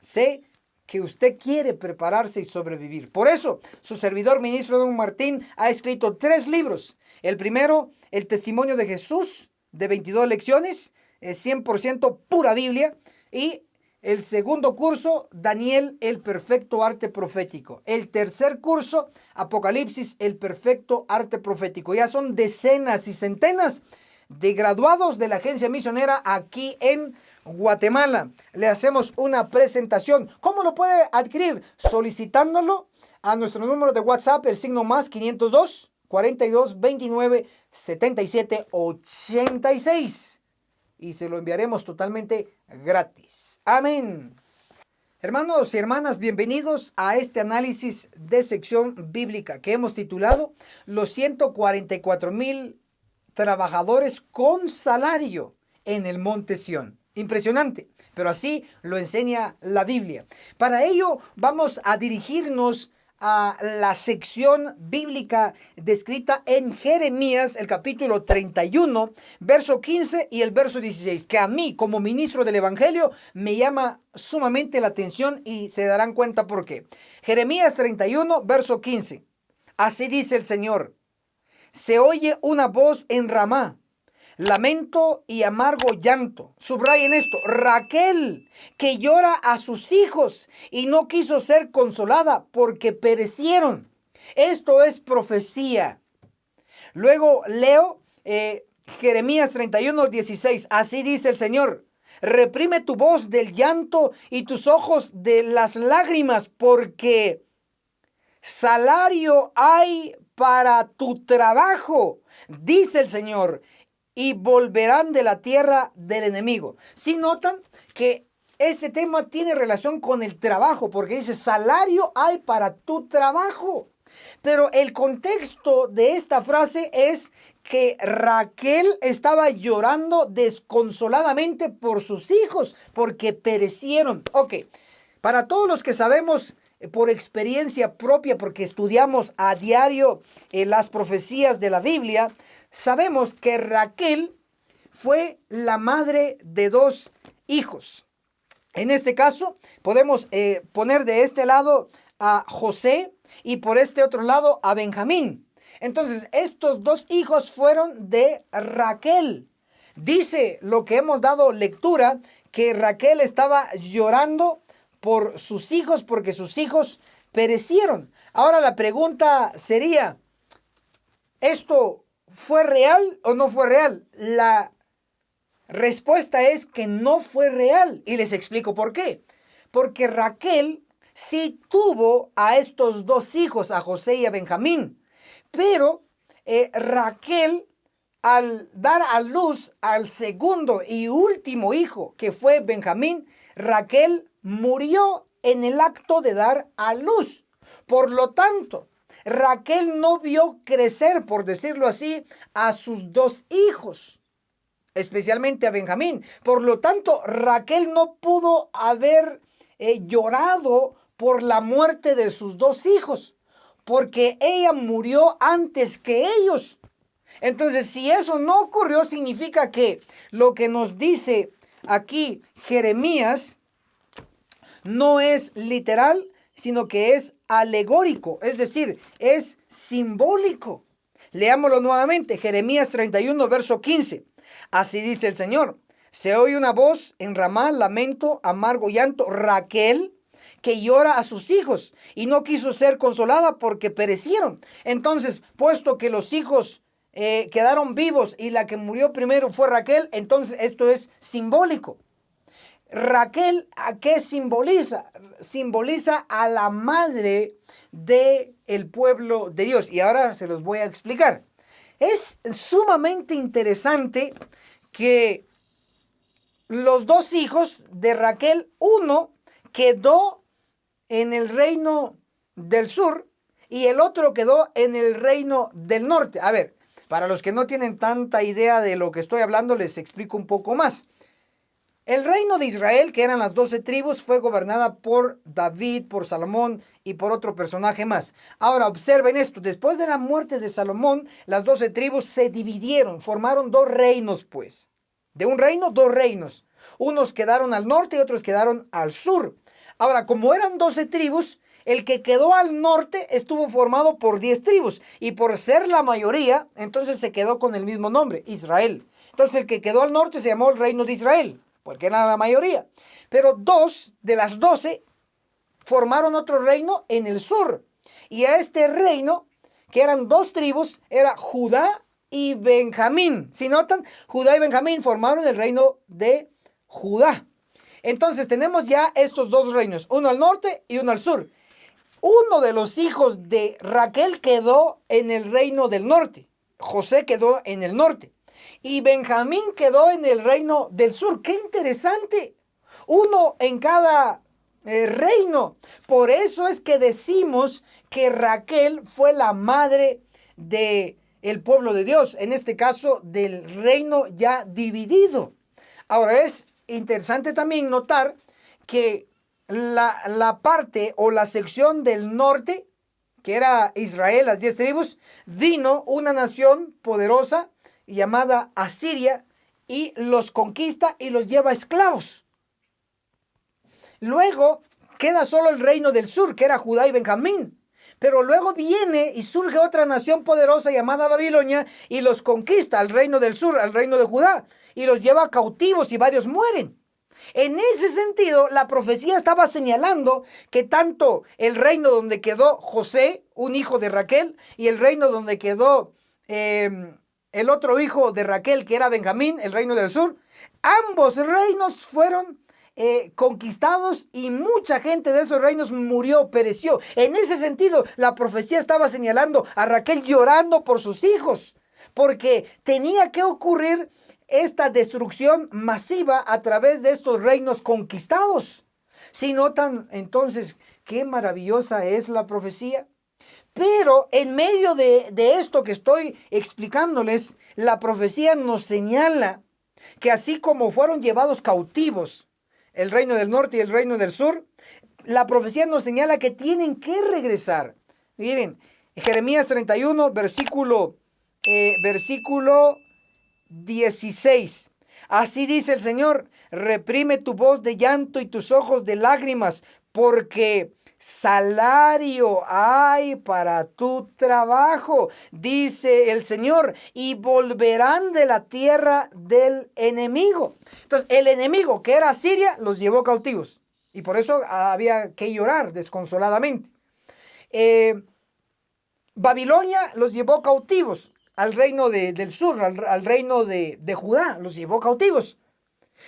Sé que usted quiere prepararse y sobrevivir. Por eso, su servidor ministro Don Martín ha escrito 3 libros. El primero, El testimonio de Jesús, de 22 lecciones, 100% pura Biblia. Y el segundo curso, Daniel, el perfecto arte profético. El tercer curso, Apocalipsis, el perfecto arte profético. Ya son decenas y centenas de graduados de la agencia misionera aquí en Guatemala. Le hacemos una presentación. ¿Cómo lo puede adquirir? Solicitándolo a nuestro número de WhatsApp, el signo más 502 42 29 77 86. Y se lo enviaremos totalmente gratis. Amén. Hermanos y hermanas, bienvenidos a este análisis de sección bíblica que hemos titulado Los 144,000 trabajadores con salario en el monte Sión. Impresionante, pero así lo enseña la Biblia. Para ello vamos a dirigirnos a la sección bíblica descrita en Jeremías, el capítulo 31, verso 15 y el verso 16, que a mí como ministro del Evangelio me llama sumamente la atención y se darán cuenta por qué. Jeremías 31, verso 15. Así dice el Señor: se oye una voz en Ramá, lamento y amargo llanto. Subrayen esto: Raquel, que llora a sus hijos y no quiso ser consolada porque perecieron. Esto es profecía. Luego leo Jeremías 31, 16. Así dice el Señor: reprime tu voz del llanto y tus ojos de las lágrimas, porque salario hay para tu trabajo, dice el Señor, y volverán de la tierra del enemigo. Si notan que este tema tiene relación con el trabajo, porque dice salario hay para tu trabajo. Pero el contexto de esta frase es que Raquel estaba llorando desconsoladamente por sus hijos, porque perecieron. Ok, para todos los que sabemos por experiencia propia, porque estudiamos a diario las profecías de la Biblia, sabemos que Raquel fue la madre de 2 hijos. En este caso, podemos poner de este lado a José y por este otro lado a Benjamín. Entonces, estos 2 hijos fueron de Raquel. Dice lo que hemos dado lectura, que Raquel estaba llorando por sus hijos porque sus hijos perecieron. Ahora la pregunta sería, ¿esto fue real o no fue real? La respuesta es que no fue real y les explico por qué. Porque Raquel sí tuvo a estos 2 hijos, a José y a Benjamín, pero Raquel, al dar a luz al segundo y último hijo, que fue Benjamín, Raquel murió en el acto de dar a luz. Por lo tanto, Raquel no vio crecer, por decirlo así, a sus 2 hijos, especialmente a Benjamín. Por lo tanto, Raquel no pudo haber llorado por la muerte de sus 2 hijos, porque ella murió antes que ellos. Entonces, si eso no ocurrió, significa que lo que nos dice aquí Jeremías no es literal, sino que es alegórico, es decir, es simbólico. Leámoslo nuevamente, Jeremías 31, verso 15. Así dice el Señor: se oye una voz en Ramá, lamento, amargo llanto, Raquel, que llora a sus hijos y no quiso ser consolada porque perecieron. Entonces, puesto que los hijos quedaron vivos y la que murió primero fue Raquel, entonces esto es simbólico. Raquel, ¿a qué simboliza? Simboliza a la madre del pueblo de Dios. Y ahora se los voy a explicar. Es sumamente interesante que los dos hijos de Raquel, uno quedó en el reino del sur y el otro quedó en el reino del norte. A ver, para los que no tienen tanta idea de lo que estoy hablando, les explico un poco más. El reino de Israel, que eran las 12 tribus, fue gobernada por David, por Salomón y por otro personaje más. Ahora, observen esto. Después de la muerte de Salomón, las 12 tribus se dividieron, formaron dos reinos, pues. De un reino, dos reinos. Unos quedaron al norte y otros quedaron al sur. Ahora, como eran 12 tribus, el que quedó al norte estuvo formado por 10 tribus. Y por ser la mayoría, entonces se quedó con el mismo nombre, Israel. Entonces el que quedó al norte se llamó el reino de Israel, porque era la mayoría. Pero dos de las 12 formaron otro reino en el sur. Y a este reino, que eran dos tribus, era Judá y Benjamín. Si notan, Judá y Benjamín formaron el reino de Judá. Entonces tenemos ya estos dos reinos, uno al norte y uno al sur. Uno de los hijos de Raquel quedó en el reino del norte. José quedó en el norte. Y Benjamín quedó en el reino del sur. ¡Qué interesante! Uno en cada reino. Por eso es que decimos que Raquel fue la madre del pueblo de Dios. En este caso, del reino ya dividido. Ahora es interesante también notar que la parte o la sección del norte, que era Israel, las 10 tribus, vino una nación poderosa llamada Asiria y los conquista y los lleva esclavos. Luego queda solo el reino del sur, que era Judá y Benjamín. Pero luego viene y surge otra nación poderosa llamada Babilonia y los conquista al reino del sur, al reino de Judá, y los lleva cautivos y varios mueren. En ese sentido, la profecía estaba señalando que tanto el reino donde quedó José, un hijo de Raquel, y el reino donde quedó el otro hijo de Raquel, que era Benjamín, el reino del sur, ambos reinos fueron conquistados y mucha gente de esos reinos murió, pereció. En ese sentido, la profecía estaba señalando a Raquel llorando por sus hijos, porque tenía que ocurrir esta destrucción masiva a través de estos reinos conquistados. Si notan entonces qué maravillosa es la profecía. Pero en medio de esto que estoy explicándoles, la profecía nos señala que así como fueron llevados cautivos el reino del norte y el reino del sur, la profecía nos señala que tienen que regresar. Miren, Jeremías 31, versículo 16. Así dice el Señor: reprime tu voz de llanto y tus ojos de lágrimas, porque salario hay para tu trabajo, dice el Señor, y volverán de la tierra del enemigo. Entonces, el enemigo, que era Siria, los llevó cautivos, y por eso había que llorar desconsoladamente. Babilonia los llevó cautivos al reino del sur, al reino de Judá, los llevó cautivos.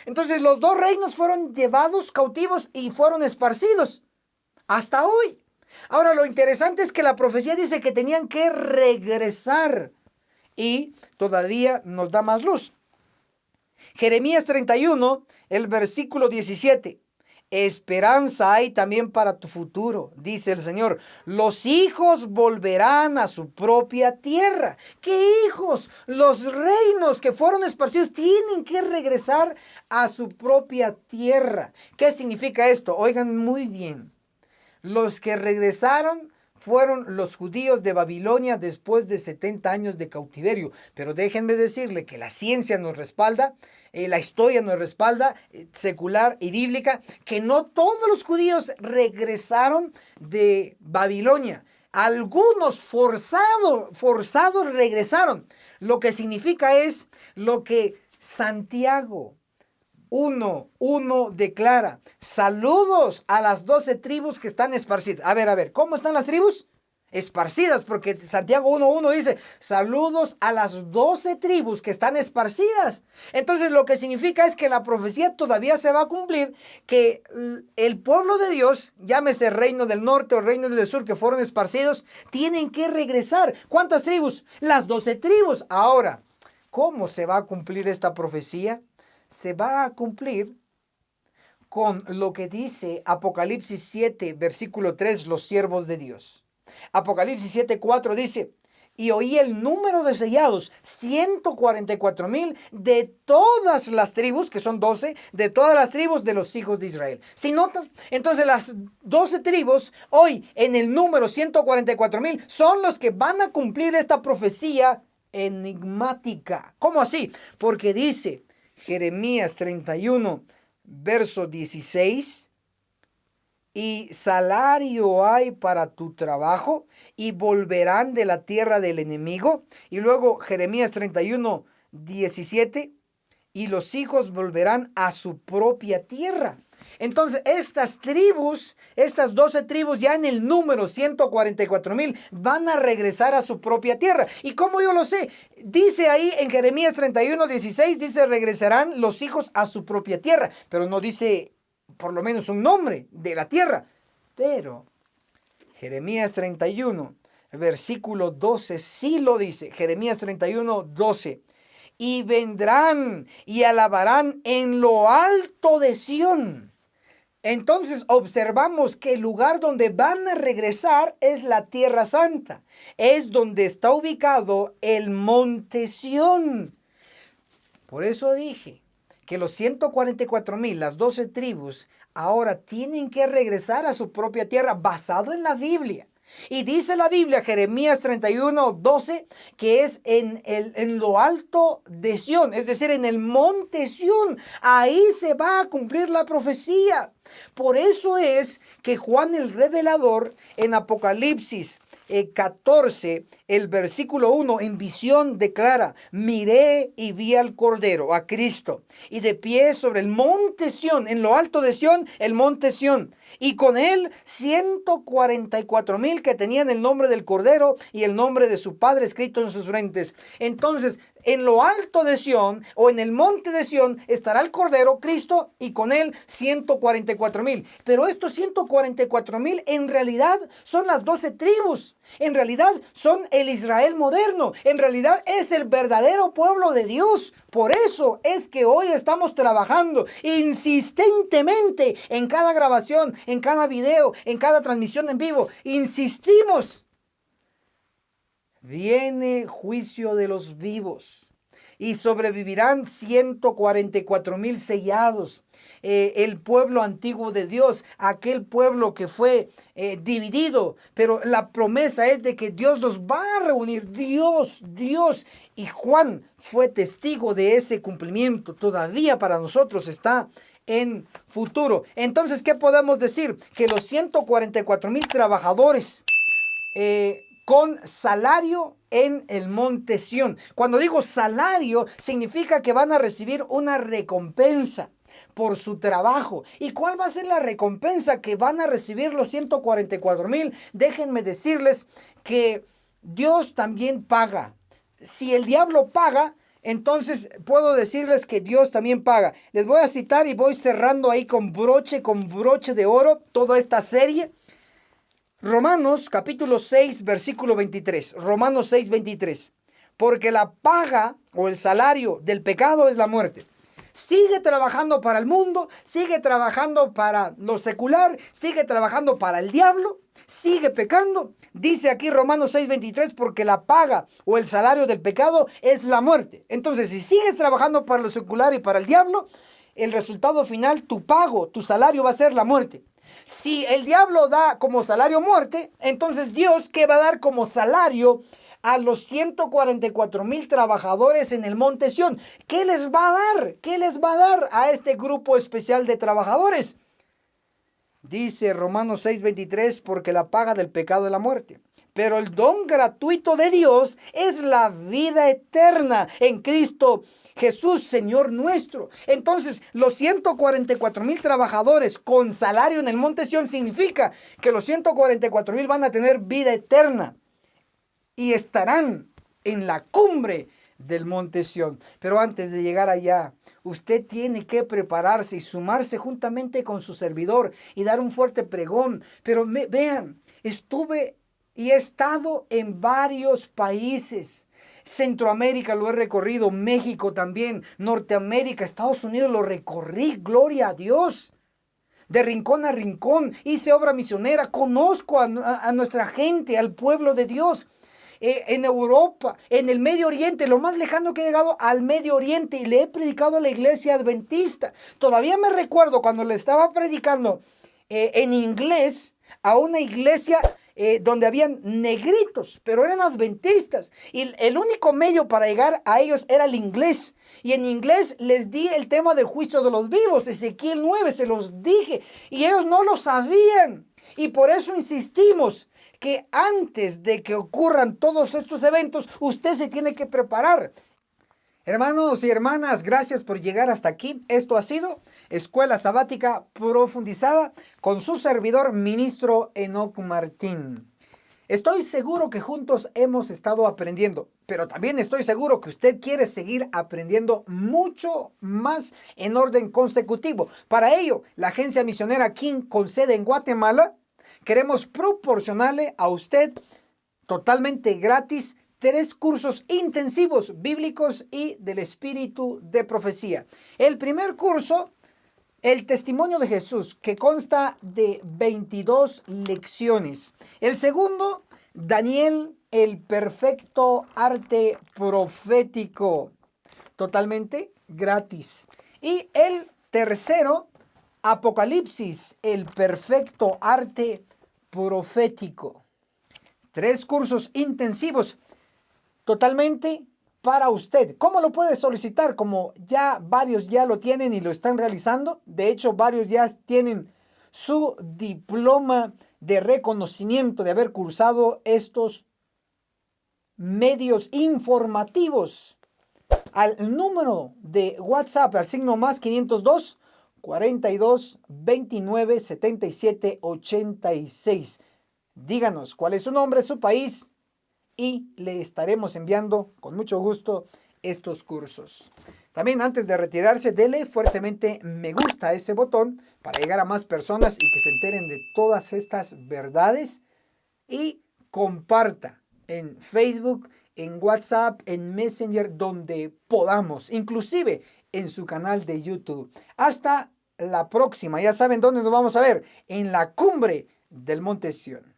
Entonces los dos reinos fueron llevados cautivos y fueron esparcidos hasta hoy. Ahora, lo interesante es que la profecía dice que tenían que regresar y todavía nos da más luz. Jeremías 31, el versículo 17. Esperanza hay también para tu futuro, dice el Señor. Los hijos volverán a su propia tierra. ¿Qué hijos? Los reinos que fueron esparcidos tienen que regresar a su propia tierra. ¿Qué significa esto? Oigan muy bien. Los que regresaron fueron los judíos de Babilonia después de 70 años de cautiverio. Pero déjenme decirle que la ciencia nos respalda, la historia nos respalda, secular y bíblica, que no todos los judíos regresaron de Babilonia. Algunos forzados regresaron. Lo que significa es lo que Santiago 1:1 declara: saludos a las 12 tribus que están esparcidas. A ver, ¿cómo están las tribus? Esparcidas, porque Santiago 1:1 dice: saludos a las 12 tribus que están esparcidas. Entonces lo que significa es que la profecía todavía se va a cumplir, que el pueblo de Dios, llámese reino del norte o reino del sur, que fueron esparcidos, tienen que regresar. ¿Cuántas tribus? Las 12 tribus. Ahora, ¿cómo se va a cumplir esta profecía? Se va a cumplir con lo que dice Apocalipsis 7, versículo 3, los siervos de Dios. Apocalipsis 7:4 dice: y oí el número de sellados, 144,000 de todas las tribus, que son 12, de todas las tribus de los hijos de Israel. ¿Sí notan? Entonces las 12 tribus hoy en el número 144,000 son los que van a cumplir esta profecía enigmática. ¿Cómo así? Porque dice Jeremías 31, verso 16: y salario hay para tu trabajo, y volverán de la tierra del enemigo. Y luego Jeremías 31, 17: y los hijos volverán a su propia tierra. Entonces estas tribus, estas 12 tribus ya en el número 144,000 van a regresar a su propia tierra. ¿Y cómo yo lo sé? Dice ahí en Jeremías 31, 16, dice: regresarán los hijos a su propia tierra. Pero no dice por lo menos un nombre de la tierra. Pero Jeremías 31, versículo 12, sí lo dice. Jeremías 31, 12. Y vendrán y alabarán en lo alto de Sión. Entonces observamos que el lugar donde van a regresar es la Tierra Santa. Es donde está ubicado el monte Sión. Por eso dije que los 144,000, las 12 tribus, ahora tienen que regresar a su propia tierra basado en la Biblia. Y dice la Biblia, Jeremías 31, 12, que es en lo alto de Sión, es decir, en el monte Sión. Ahí se va a cumplir la profecía. Por eso es que Juan el Revelador en Apocalipsis 14, el versículo 1, en visión declara: miré y vi al Cordero, a Cristo, y de pie sobre el monte Sión, en lo alto de Sión, el monte Sión, y con él 144,000 que tenían el nombre del Cordero y el nombre de su Padre escrito en sus frentes. Entonces, en lo alto de Sión o en el monte de Sión estará el Cordero, Cristo, y con él 144,000. Pero estos 144,000 en realidad son las 12 tribus. En realidad son el Israel moderno. En realidad es el verdadero pueblo de Dios. Por eso es que hoy estamos trabajando insistentemente en cada grabación, en cada video, en cada transmisión en vivo. Insistimos. Viene juicio de los vivos y sobrevivirán 144,000 sellados. El pueblo antiguo de Dios, aquel pueblo que fue dividido, pero la promesa es de que Dios los va a reunir. Dios, y Juan fue testigo de ese cumplimiento. Todavía para nosotros está en futuro. Entonces, ¿qué podemos decir? Que los 144,000 trabajadores con salario en el monte Sión. Cuando digo salario, significa que van a recibir una recompensa por su trabajo. ¿Y cuál va a ser la recompensa que van a recibir los 144,000? Déjenme decirles que Dios también paga. Si el diablo paga, entonces puedo decirles que Dios también paga. Les voy a citar y voy cerrando ahí con broche de oro toda esta serie. Romanos capítulo 6, versículo 23. Romanos 6, 23. Porque la paga o el salario del pecado es la muerte. Sigue trabajando para el mundo, sigue trabajando para lo secular, sigue trabajando para el diablo, sigue pecando. Dice aquí Romanos 6, 23, porque la paga o el salario del pecado es la muerte. Entonces, si sigues trabajando para lo secular y para el diablo, el resultado final, tu pago, tu salario va a ser la muerte. Si el diablo da como salario muerte, entonces Dios, ¿qué va a dar como salario a los 144,000 trabajadores en el Monte Sión? ¿Qué les va a dar? ¿Qué les va a dar a este grupo especial de trabajadores? Dice Romanos 6:23, porque la paga del pecado es la muerte. Pero el don gratuito de Dios es la vida eterna en Cristo Jesús, Señor nuestro. Entonces, los 144,000 trabajadores con salario en el Monte Sión significa que los 144,000 van a tener vida eterna y estarán en la cumbre del Monte Sión. Pero antes de llegar allá, usted tiene que prepararse y sumarse juntamente con su servidor y dar un fuerte pregón. Pero vean, estuve y he estado en varios países. Centroamérica lo he recorrido, México también, Norteamérica, Estados Unidos lo recorrí, gloria a Dios. De rincón a rincón, hice obra misionera, conozco a nuestra gente, al pueblo de Dios. En Europa, en el Medio Oriente, lo más lejano que he llegado al Medio Oriente, y le he predicado a la iglesia adventista. Todavía me recuerdo cuando le estaba predicando en inglés a una iglesia donde habían negritos, pero eran adventistas. Y el único medio para llegar a ellos era el inglés. Y en inglés les di el tema del juicio de los vivos, Ezequiel 9, se los dije. Y ellos no lo sabían. Y por eso insistimos que antes de que ocurran todos estos eventos, usted se tiene que preparar. Hermanos y hermanas, gracias por llegar hasta aquí. Esto ha sido Escuela Sabática Profundizada con su servidor, ministro Enoc Martín. Estoy seguro que juntos hemos estado aprendiendo, pero también estoy seguro que usted quiere seguir aprendiendo mucho más en orden consecutivo. Para ello, la agencia misionera King, con sede en Guatemala, queremos proporcionarle a usted totalmente gratis 3 cursos intensivos bíblicos y del espíritu de profecía. El primer curso, el testimonio de Jesús, que consta de 22 lecciones. El segundo, Daniel, el perfecto arte profético, totalmente gratis. Y el tercero, Apocalipsis, el perfecto arte profético. 3 cursos intensivos totalmente para usted. ¿Cómo lo puede solicitar? Como ya varios ya lo tienen y lo están realizando. De hecho, varios ya tienen su diploma de reconocimiento de haber cursado estos medios informativos. Al número de WhatsApp, al signo más 502 42 29 77 86. Díganos cuál es su nombre, su país, y le estaremos enviando con mucho gusto estos cursos. También antes de retirarse, dele fuertemente me gusta a ese botón para llegar a más personas y que se enteren de todas estas verdades. Y comparta en Facebook, en WhatsApp, en Messenger, donde podamos, inclusive en su canal de YouTube. Hasta la próxima. Ya saben dónde nos vamos a ver, en la cumbre del Monte Sión.